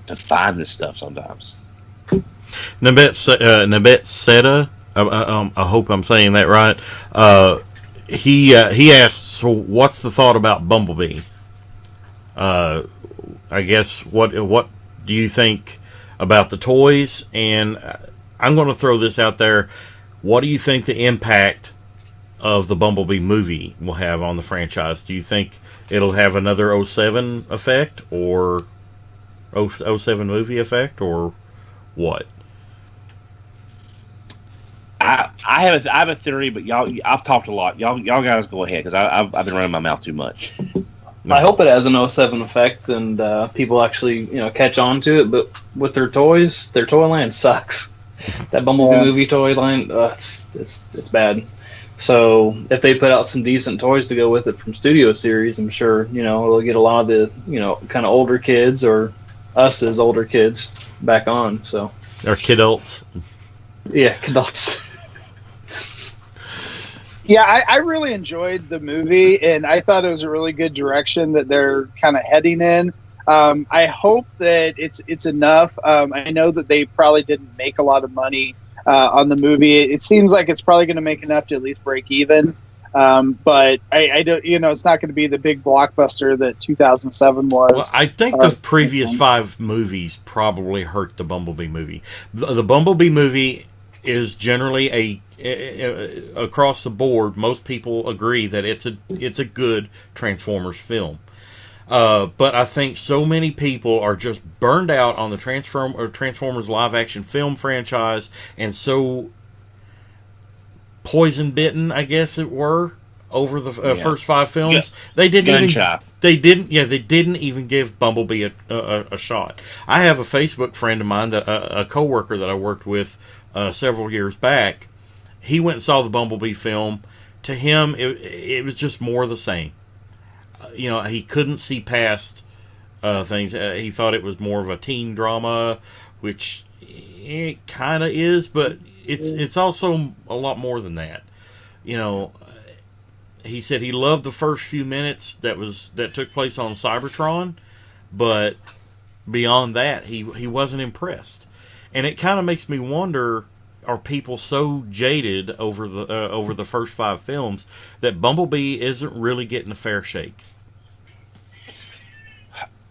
to find this stuff sometimes. Nabet Seta, I hope I'm saying that right. He asked, so what's the thought about Bumblebee? I guess what do you think about the toys? And I'm going to throw this out there. What do you think the impact of the Bumblebee movie will have on the franchise? Do you think it'll have another 07 effect, or 07 movie effect, or what? I have a theory, but I've talked a lot. Y'all guys go ahead, because I've been running my mouth too much. I hope it has an 07 effect, and people actually catch on to it. But with their toys, their toy line sucks. That Bumblebee movie toy line, it's bad. So if they put out some decent toys to go with it from Studio Series, I'm sure it'll get a lot of the kind of older kids, or us as older kids, back on. So or kidults. Yeah, kidults. Yeah, I really enjoyed the movie, and I thought it was a really good direction that they're kind of heading in. I hope that it's enough. I know that they probably didn't make a lot of money on the movie. It seems like it's probably going to make enough to at least break even. But I don't, it's not going to be the big blockbuster that 2007 was. Well, I think the previous 5 movies probably hurt the Bumblebee movie. The Bumblebee movie is generally across the board. Most people agree that it's a good Transformers film. But I think so many people are just burned out on the Transformers live action film franchise, and so poison bitten, I guess it were, over the first 5 films. They didn't even give Bumblebee a shot. I have a Facebook friend of mine, that a coworker that I worked with several years back. He went and saw the Bumblebee film. To him, it was just more of the same. He couldn't see past things. He thought it was more of a teen drama, which it kind of is, but it's also a lot more than that. He said he loved the first few minutes that took place on Cybertron, but beyond that, he wasn't impressed. And it kind of makes me wonder, are people so jaded over the first 5 films that Bumblebee isn't really getting a fair shake?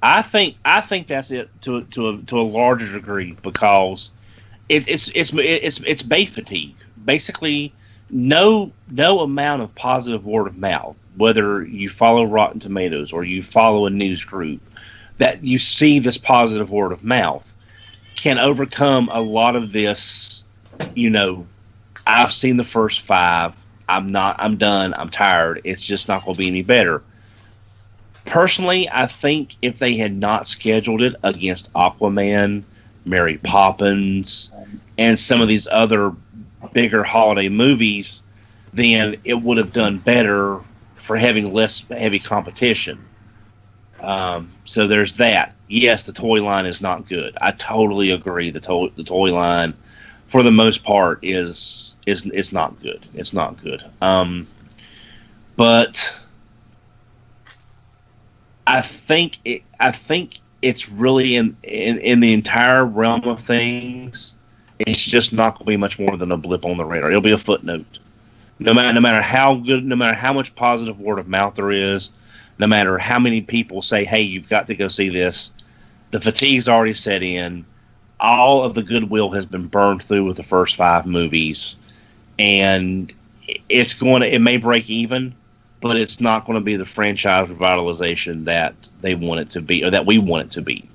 I think that's it to a larger degree, because it's bait fatigue. Basically, no amount of positive word of mouth, whether you follow Rotten Tomatoes or you follow a news group, that you see this positive word of mouth, can overcome a lot of this. I've seen the first 5. I'm done. I'm tired. It's just not going to be any better. Personally, I think if they had not scheduled it against Aquaman, Mary Poppins, and some of these other bigger holiday movies, then it would have done better for having less heavy competition. So there's that. Yes, the toy line is not good. I totally agree. The toy line for the most part, is not good. It's not good. But I think it's really in the entire realm of things. It's just not going to be much more than a blip on the radar. It'll be a footnote. No matter how good, no matter how much positive word of mouth there is, no matter how many people say, "Hey, you've got to go see this," the fatigue's already set in. All of the goodwill has been burned through with the first 5 movies, and it may break even, but it's not going to be the franchise revitalization that they want it to be, or that we want it to be.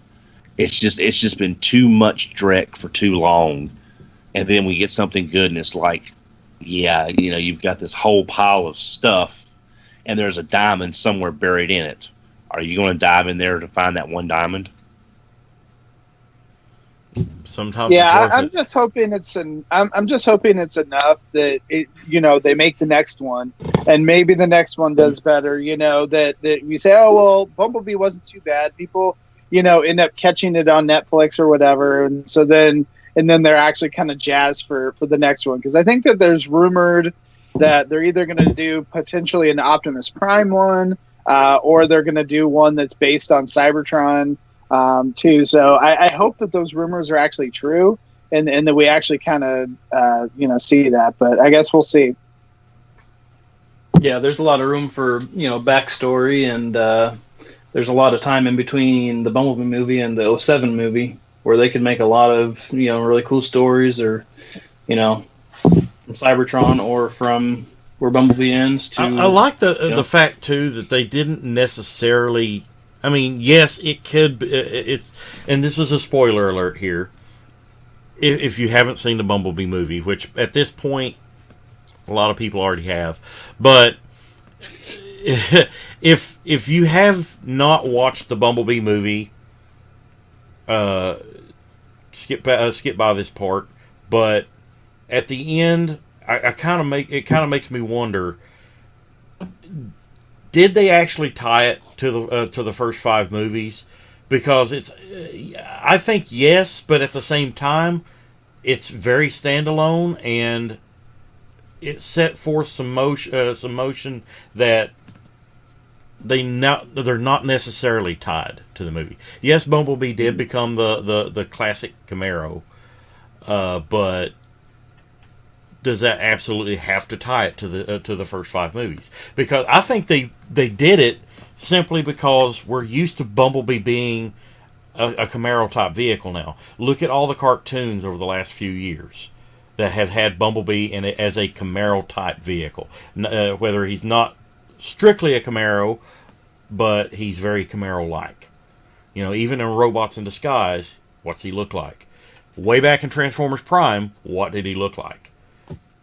It's just been too much dreck for too long, and then we get something good, and it's like, yeah, you've got this whole pile of stuff, and there's a diamond somewhere buried in it. Are you going to dive in there to find that one diamond? Sometimes, I'm just hoping it's enough that they make the next one, and maybe the next one does better. That we say, oh well, Bumblebee wasn't too bad. People end up catching it on Netflix or whatever, and so then they're actually kind of jazzed for the next one, because I think that there's rumored that they're either going to do potentially an Optimus Prime one, or they're going to do one that's based on Cybertron. Too. So I hope that those rumors are actually true, and that we actually kind of see that. But I guess we'll see. Yeah, there's a lot of room for backstory, and there's a lot of time in between the Bumblebee movie and the 2007 movie where they could make a lot of really cool stories, or from Cybertron or from where Bumblebee ends. To I like the fact too that they didn't necessarily. I mean, yes, it could be, and this is a spoiler alert here. If you haven't seen the Bumblebee movie, which at this point, a lot of people already have, but if you have not watched the Bumblebee movie, skip by this part. But at the end, it kind of makes me wonder. Did they actually tie it to the first 5 movies? Because I think yes, but at the same time, it's very standalone, and it set forth some motion that they're not necessarily tied to the movie. Yes, Bumblebee did become the classic Camaro, but does that absolutely have to tie it to the first 5 movies? Because I think they did it simply because we're used to Bumblebee being a Camaro type vehicle now. Look at all the cartoons over the last few years that have had Bumblebee in it as a Camaro type vehicle. Whether he's not strictly a Camaro, but he's very Camaro-like. Even in Robots in Disguise, what's he look like? Way back in Transformers Prime, what did he look like?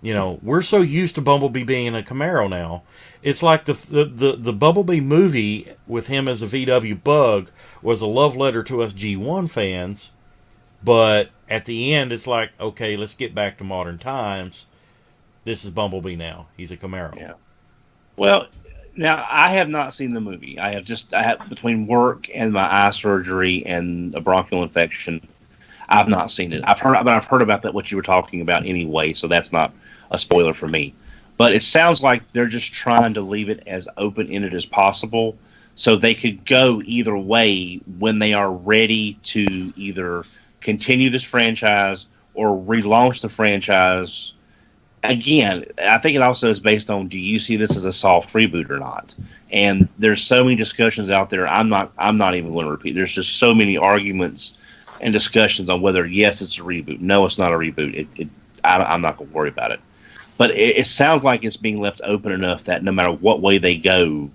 We're so used to Bumblebee being a Camaro now. It's like the Bumblebee movie with him as a VW Bug was a love letter to us G1 fans, but at the end it's like, okay, let's get back to modern times. This is Bumblebee now. He's a Camaro. Yeah. Well, now I have not seen the movie. I have between work and my eye surgery and a bronchial infection, I've not seen it. I've heard about that, what you were talking about anyway, so that's not a spoiler for me. But it sounds like they're just trying to leave it as open-ended as possible, so they could go either way when they are ready to either continue this franchise or relaunch the franchise. Again, I think it also is based on, do you see this as a soft reboot or not? And there's so many discussions out there. I'm not even going to repeat. There's just so many arguments and discussions on whether, yes, it's a reboot. No, it's not a reboot. I'm not going to worry about it. But it sounds like it's being left open enough that no matter what way they go,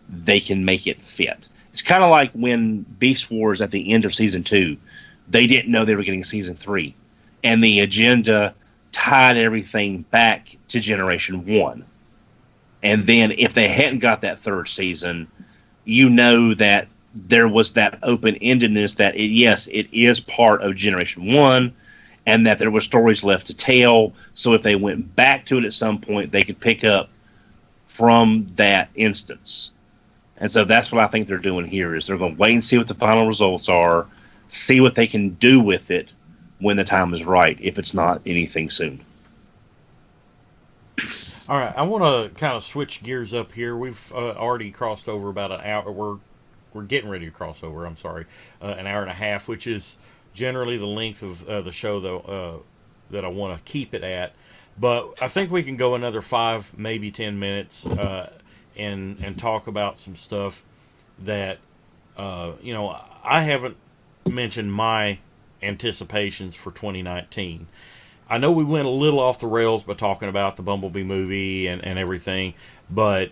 they can make it fit. It's kind of like when Beast Wars at the end of season 2, they didn't know they were getting season 3. And the agenda tied everything back to Generation 1. And then if they hadn't got that 3rd season, that there was that open-endedness that, it is part of Generation 1, and that there were stories left to tell. So if they went back to it at some point, they could pick up from that instance. And so that's what I think they're doing here, is they're going to wait and see what the final results are, see what they can do with it when the time is right, if it's not anything soon. All right, I want to kind of switch gears up here. We've already crossed over about an hour. We're getting ready to cross over. I'm sorry, an hour and a half, which is generally the length of the show, though, that I want to keep it at. But I think we can go another 5, maybe 10 minutes, and talk about some stuff that I haven't mentioned my anticipations for 2019. I know we went a little off the rails by talking about the Bumblebee movie and everything, but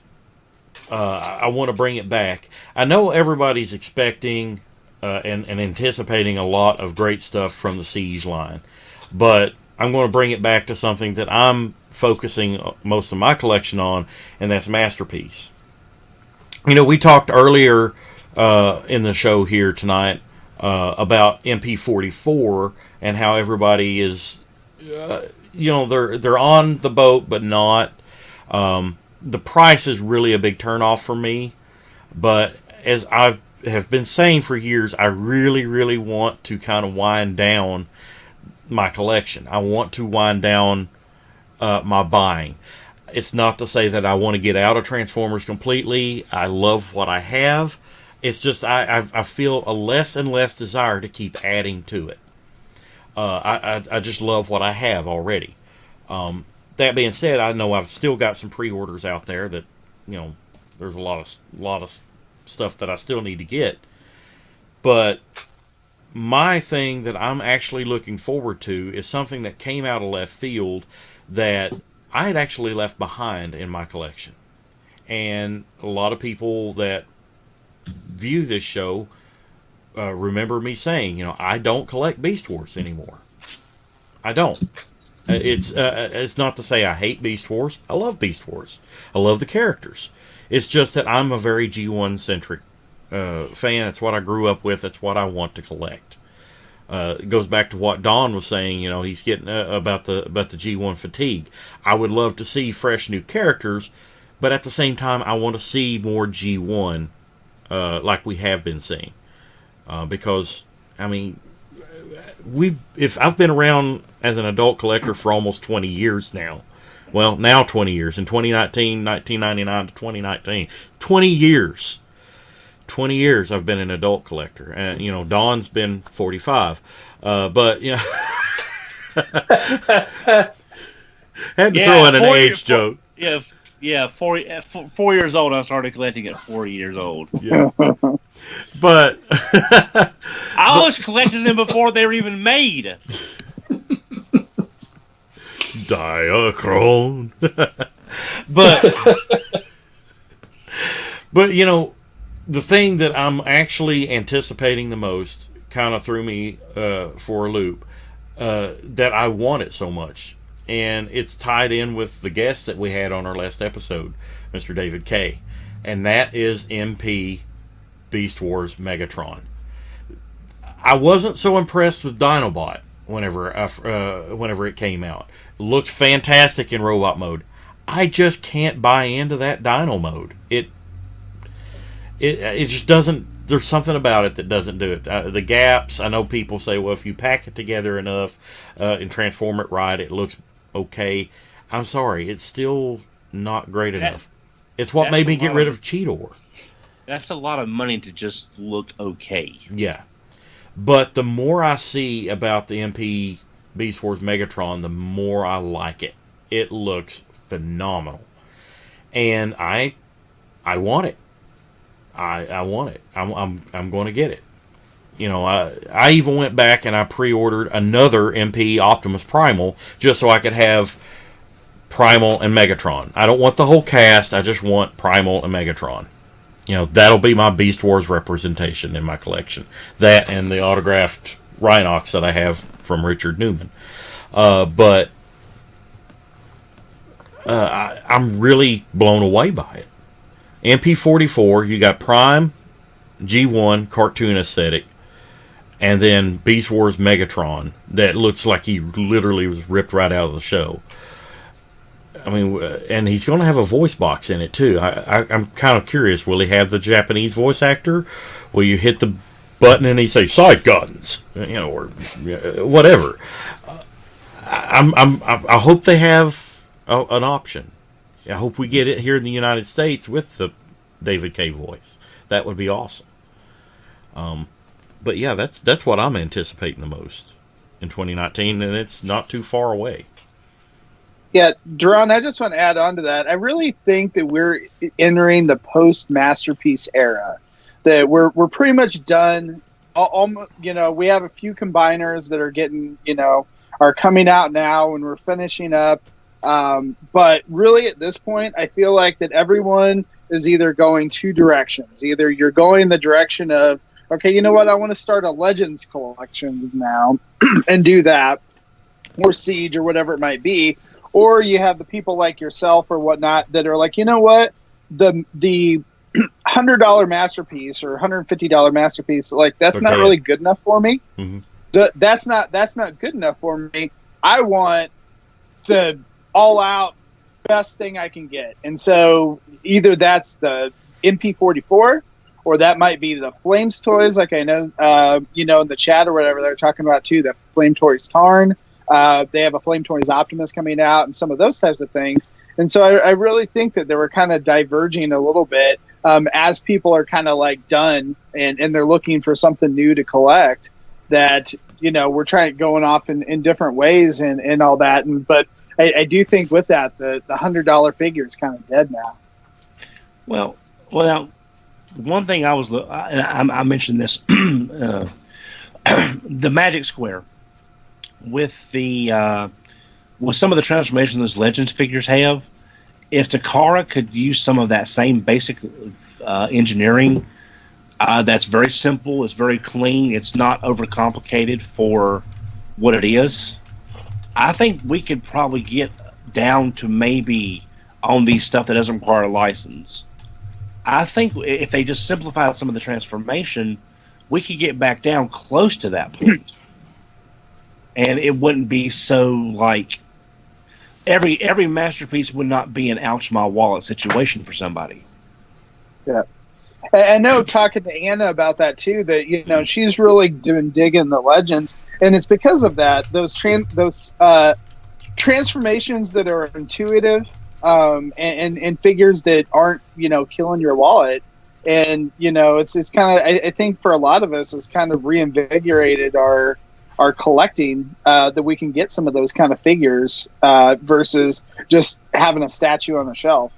I want to bring it back. I know everybody's expecting and anticipating a lot of great stuff from the Siege line, but I'm going to bring it back to something that I'm focusing most of my collection on, and that's Masterpiece. We talked earlier in the show here tonight about MP44 and how everybody is, they're on the boat, but not. The price is really a big turnoff for me, but as I have been saying for years, I really, really want to kind of wind down my collection. I want to wind down my buying. It's not to say that I want to get out of Transformers completely. I love what I have. It's just I feel a less and less desire to keep adding to it. I just love what I have already. That being said, I know I've still got some pre-orders out there that, there's a lot of stuff that I still need to get. But my thing that I'm actually looking forward to is something that came out of left field that I had actually left behind in my collection. And a lot of people that view this show remember me saying, I don't collect Beast Wars anymore. I don't. It's not to say I hate Beast Wars. I love Beast Wars. I love the characters. It's just that I'm a very G1-centric fan. That's what I grew up with. That's what I want to collect. It goes back to what Don was saying. He's getting about the G1 fatigue. I would love to see fresh new characters, but at the same time, I want to see more G1 like we have been seeing. Because I've been around as an adult collector for almost 20 years now. Well, now 20 years. In 2019, 1999 to 2019. 20 years. 20 years I've been an adult collector. And, Don's been 45. But, had to throw in an age joke. Yeah, 4 years old, I started collecting at 4 years old. Yeah. But I was collecting them before they were even made. Diachrone. but the thing that I'm actually anticipating the most kind of threw me for a loop, that I want it so much. And it's tied in with the guest that we had on our last episode, Mr. David K. And that is MP Beast Wars Megatron. I wasn't so impressed with Dinobot whenever it came out. It looked fantastic in robot mode. I just can't buy into that Dino mode. It just doesn't. There's something about it that doesn't do it. The gaps. I know people say, well, if you pack it together enough and transform it right, it looks okay. I'm sorry, it's still not great enough. It's what made me get rid of Cheetor. That's a lot of money to just look okay. Yeah. But the more I see about the MP Beast Wars Megatron, the more I like it. It looks phenomenal. And I want it. I want it. I'm going to get it. I even went back and I pre-ordered another MP Optimus Primal just so I could have Primal and Megatron. I don't want the whole cast. I just want Primal and Megatron. That'll be my Beast Wars representation in my collection. That and the autographed Rhinox that I have from Richard Newman. But I'm really blown away by it. MP44, you got Prime, G1, cartoon aesthetic, and then Beast Wars Megatron that looks like he literally was ripped right out of the show. And he's going to have a voice box in it too. I'm kind of curious. Will he have the Japanese voice actor? Will you hit the button and he say sight guns, or whatever. I hope they have an option. I hope we get it here in the United States with the David K voice. That would be awesome. But yeah, that's what I'm anticipating the most in 2019, and it's not too far away. Yeah, Duran, I just want to add on to that. I really think that we're entering the post-Masterpiece era. That we're pretty much done. We have a few combiners that are getting, are coming out now, and we're finishing up. But really, at this point, I feel like that everyone is either going two directions. Either you're going the direction of, okay, you know what, I want to start a Legends collection now and do that, or Siege, or whatever it might be. Or you have the people like yourself or whatnot that are like, you know what, the $100 masterpiece or $150 masterpiece, like that's not really good enough for me. Mm-hmm. That's not good enough for me. I want the all-out best thing I can get, and so either that's the MP44, or that might be the Flames toys. Like I know, in the chat or whatever they're talking about too, the Flame Toys Tarn. They have a Flame Toys Optimus coming out and some of those types of things. And so I really think that they were kind of diverging a little bit as people are kind of like done and they're looking for something new to collect, that, we're going off in different ways and all that. But I do think with that, the $100 figure is kind of dead now. Well, one thing I mentioned this, the Magic Square. With some of the transformations those Legends figures have, if Takara could use some of that same basic engineering, that's very simple, it's very clean, it's not overcomplicated for what it is, I think we could probably get down to maybe on these stuff that doesn't require a license. I think if they just simplified some of the transformation, we could get back down close to that point. And it wouldn't be so like every masterpiece would not be an ouch my wallet situation for somebody. Yeah, I know talking to Anna about that too. That she's really been digging the Legends, and it's because of that. Those transformations that are intuitive, and figures that aren't killing your wallet, and it's kind of I think for a lot of us it's kind of reinvigorated our collecting, that we can get some of those kind of figures versus just having a statue on the shelf.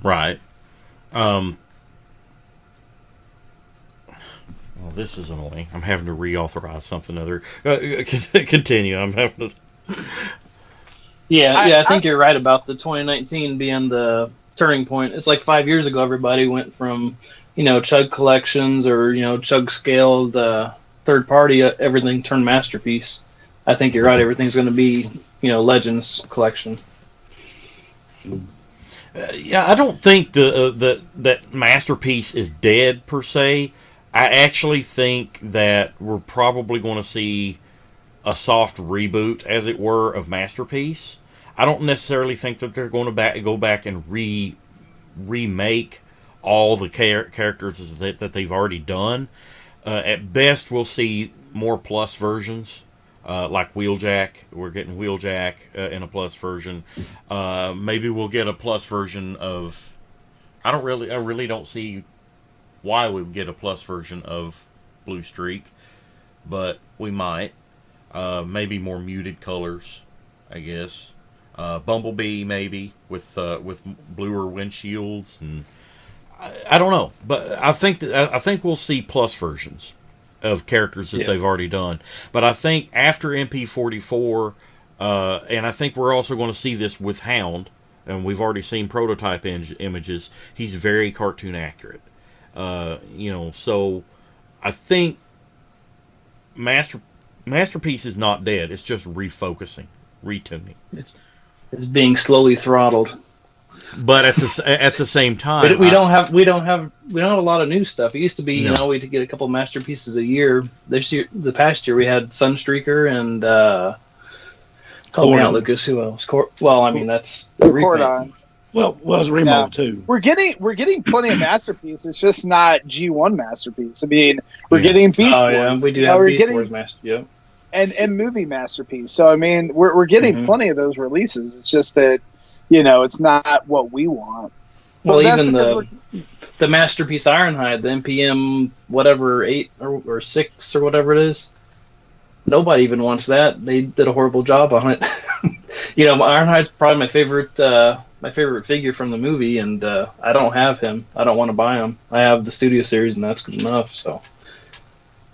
Right. Well, this is annoying. I'm having to reauthorize something other. Continue. I'm having to. I think you're right about the 2019 being the turning point. It's like 5 years ago, everybody went from Chug collections or, Chug scaled third party, everything turned Masterpiece. I think you're right. Everything's going to be, Legends collection. I don't think that Masterpiece is dead per se. I actually think that we're probably going to see a soft reboot, as it were, of Masterpiece. I don't necessarily think that they're going to go back and remake all the characters that they've already done. At best, we'll see more plus versions, like Wheeljack. We're getting Wheeljack in a plus version. Maybe we'll get a plus version of. I really don't see why we would get a plus version of Blue Streak, but we might. Maybe more muted colors, I guess. Bumblebee maybe with bluer windshields and. I don't know, but I think we'll see plus versions of characters that they've already done. But I think after MP44, and I think we're also going to see this with Hound, and we've already seen prototype images. He's very cartoon accurate, So I think Masterpiece is not dead. It's just refocusing, retuning. It's being slowly throttled. But at the same time, but we don't have a lot of new stuff. It used to be we'd get a couple masterpieces a year. The past year we had Sunstreaker and help me out, Lucas. Who else? That's the Cordon. Well, it's remodeled too. We're getting plenty of Masterpiece. It's just not G1 Masterpiece. I mean, we're getting Beast Wars. Yeah, we do have Beast Wars Masterpiece. Yep. And movie Masterpiece. So I mean, we're getting plenty of those releases. It's just that, it's not what we want. Well, even the Masterpiece Ironhide, the MPM whatever 8 or 6 or whatever it is. Nobody even wants that. They did a horrible job on it. Ironhide's probably my favorite figure from the movie, and I don't have him. I don't want to buy him. I have the Studio Series, and that's good enough. So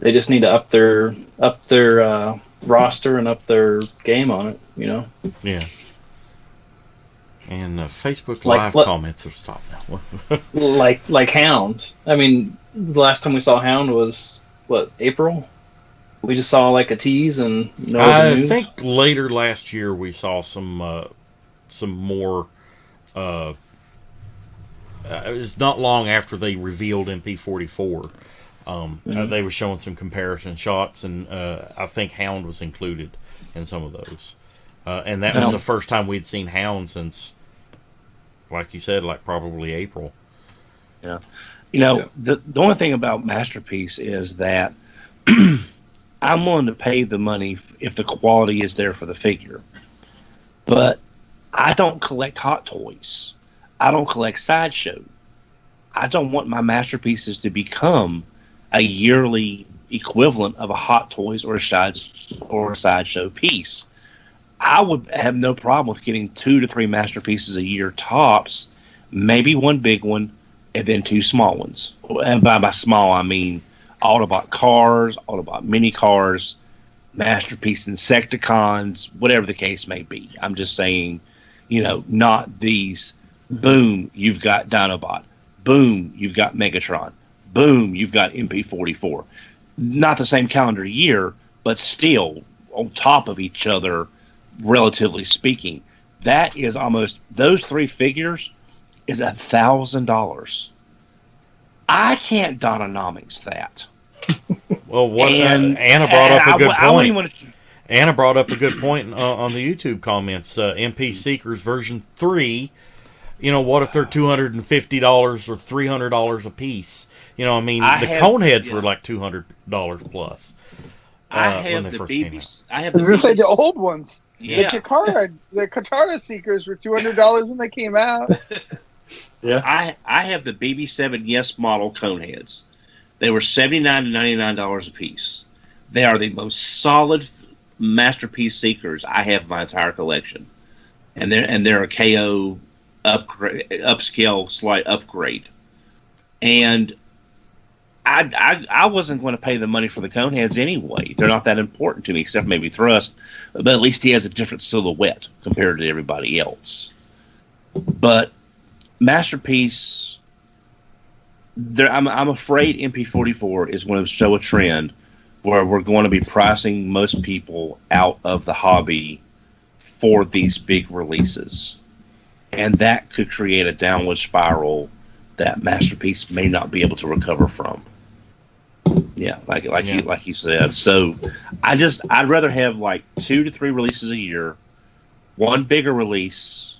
they just need to up their roster and up their game on it. Yeah. And Facebook Live comments have stopped now. like Hound. I mean, the last time we saw Hound was April. We just saw like a tease and no other news. I think later last year we saw some more. It was not long after they revealed MP44. They were showing some comparison shots, and I think Hound was included in some of those. And that was the first time we'd seen Hound since, like you said, probably April. Yeah. The only thing about Masterpiece is that I'm willing to pay the money if the quality is there for the figure. But I don't collect Hot Toys. I don't collect Sideshow. I don't want my Masterpieces to become a yearly equivalent of a Hot Toys or a Sideshow piece. I would have no problem with getting 2 to 3 Masterpieces a year tops, maybe one big one, and then 2 small ones. And by small, I mean Autobot cars, Autobot mini cars, Masterpiece Insecticons, whatever the case may be. I'm just saying, not these. Boom, you've got Dinobot. Boom, you've got Megatron. Boom, you've got MP44. Not the same calendar year, but still on top of each other, relatively speaking. That is almost, those 3 figures is $1,000. I can't Dononomics that. Well, Anna brought up a good point. Anna brought up a good point on the YouTube comments. MP Seekers version 3. What if they're $250 or $300 a piece? The Coneheads were like $200 plus. I have the the old ones. Yeah. The Katara Seekers were $200 when they came out. Yeah. I have the BB7 Yes model Coneheads. They were $79 to $99 a piece. They are the most solid Masterpiece Seekers I have in my entire collection, and they're a KO upscale slight upgrade. And I wasn't going to pay the money for the Coneheads anyway. They're not that important to me, except maybe Thrust. But at least he has a different silhouette compared to everybody else. But Masterpiece, I'm afraid MP44 is going to show a trend where we're going to be pricing most people out of the hobby for these big releases. And that could create a downward spiral that Masterpiece may not be able to recover from. Yeah, like you said. So I'd rather have 2 to 3 releases a year, one bigger release.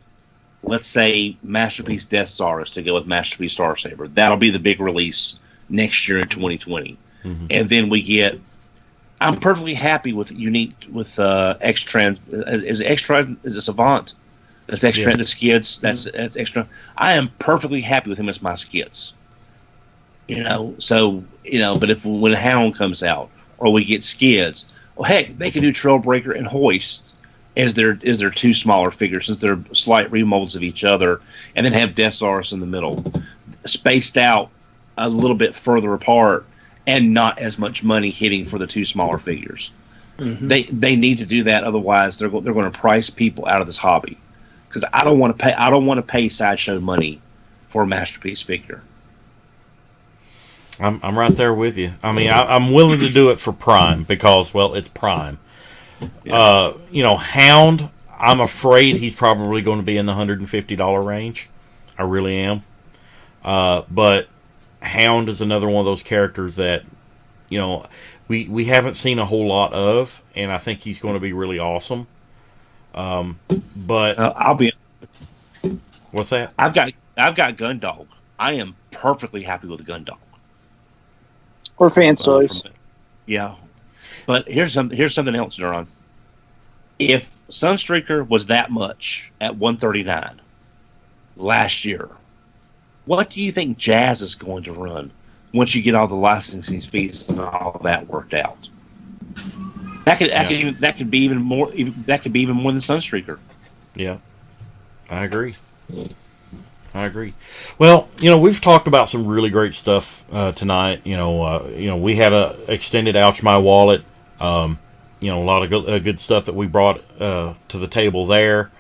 Let's say Masterpiece Death Star to go with Masterpiece Star Saber. That'll be the big release next year in 2020. Mm-hmm. And then we get. I'm perfectly happy with X-Trans. Is it Savant? That's X-Trans, the Skids. That's X-Trans. I am perfectly happy with him as my Skids. But when Hound comes out or we get Skids, well, heck, they can do Trailbreaker and Hoist as their 2 smaller figures, since they're slight remolds of each other, and then have Death Stars in the middle, spaced out a little bit further apart, and not as much money hitting for the 2 smaller figures. Mm-hmm. They need to do that, otherwise they're going to price people out of this hobby. Because I don't want to pay Sideshow money for a Masterpiece figure. I'm right there with you. I mean, I'm willing to do it for Prime because, well, it's Prime. Yeah. Hound, I'm afraid he's probably going to be in the $150 range. I really am. But Hound is another one of those characters that, we haven't seen a whole lot of, and I think he's going to be really awesome. But I'll be. What's that? I've got Gundog. I am perfectly happy with the Gundog. Or fan stories. Yeah. But here's something else, Duran. If Sunstreaker was that much at 139 last year, what do you think Jazz is going to run once you get all the licensing fees and all that worked out? That could be even more than Sunstreaker. Yeah, I agree. Well, we've talked about some really great stuff tonight. We had a extended Ouch My Wallet. A lot of good stuff that we brought to the table there,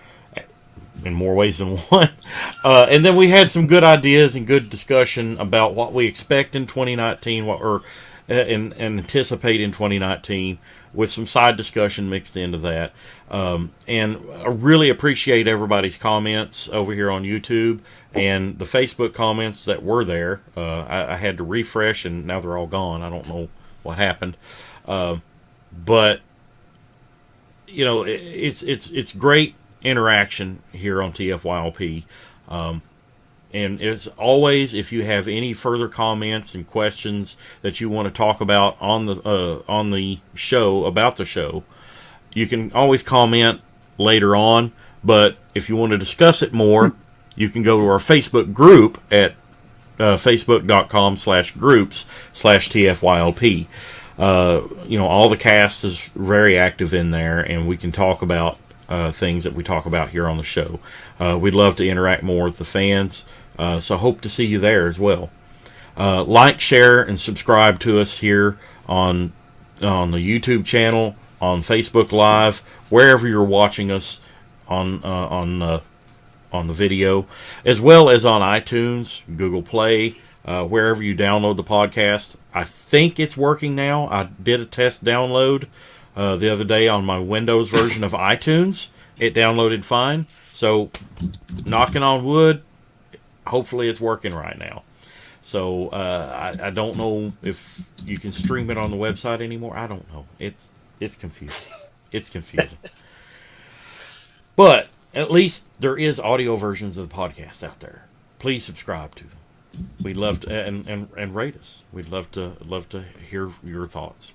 in more ways than one. And then we had some good ideas and good discussion about what we expect in 2019, and anticipate in 2019, with some side discussion mixed into that. And I really appreciate everybody's comments over here on YouTube and the Facebook comments that were there. I had to refresh, and now they're all gone. I don't know what happened. But it's great interaction here on TFYLP. And as always, if you have any further comments and questions that you want to talk about on the show, about the show, you can always comment later on. But if you want to discuss it more, you can go to our Facebook group at facebook.com/groups/TFYLP. All the cast is very active in there, and we can talk about things that we talk about here on the show. We'd love to interact more with the fans, so hope to see you there as well. Like, share, and subscribe to us here on the YouTube channel, on Facebook Live, wherever you're watching us on the video, as well as on iTunes, Google Play, wherever you download the podcast. I think it's working now. I did a test download the other day on my Windows version of iTunes. It downloaded fine. So, knocking on wood, hopefully it's working right now. So, I don't know if you can stream it on the website anymore. I don't know. It's confusing. It's confusing. But at least there is audio versions of the podcast out there. Please subscribe to them. We'd love to and rate us. We'd love to hear your thoughts.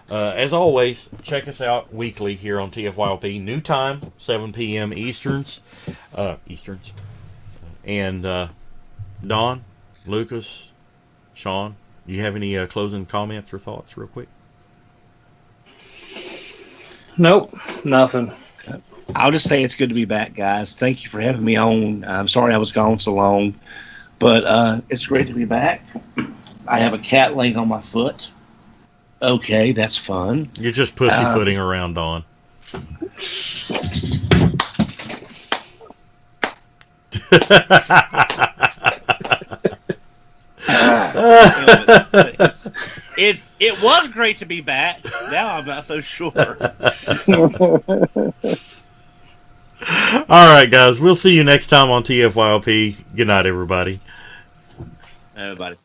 As always, check us out weekly here on TFYLP. New time, 7 p.m. Easterns. And Don, Lucas, Sean, do you have any closing comments or thoughts real quick? Nope, nothing. I'll just say it's good to be back, guys. Thank you for having me on. I'm sorry I was gone so long, but it's great to be back. I have a cat laying on my foot. Okay, that's fun. You're just pussyfooting around, Don. It was great to be back. Now I'm not so sure. All right, guys. We'll see you next time on TFYLP. Good night, everybody. Everybody.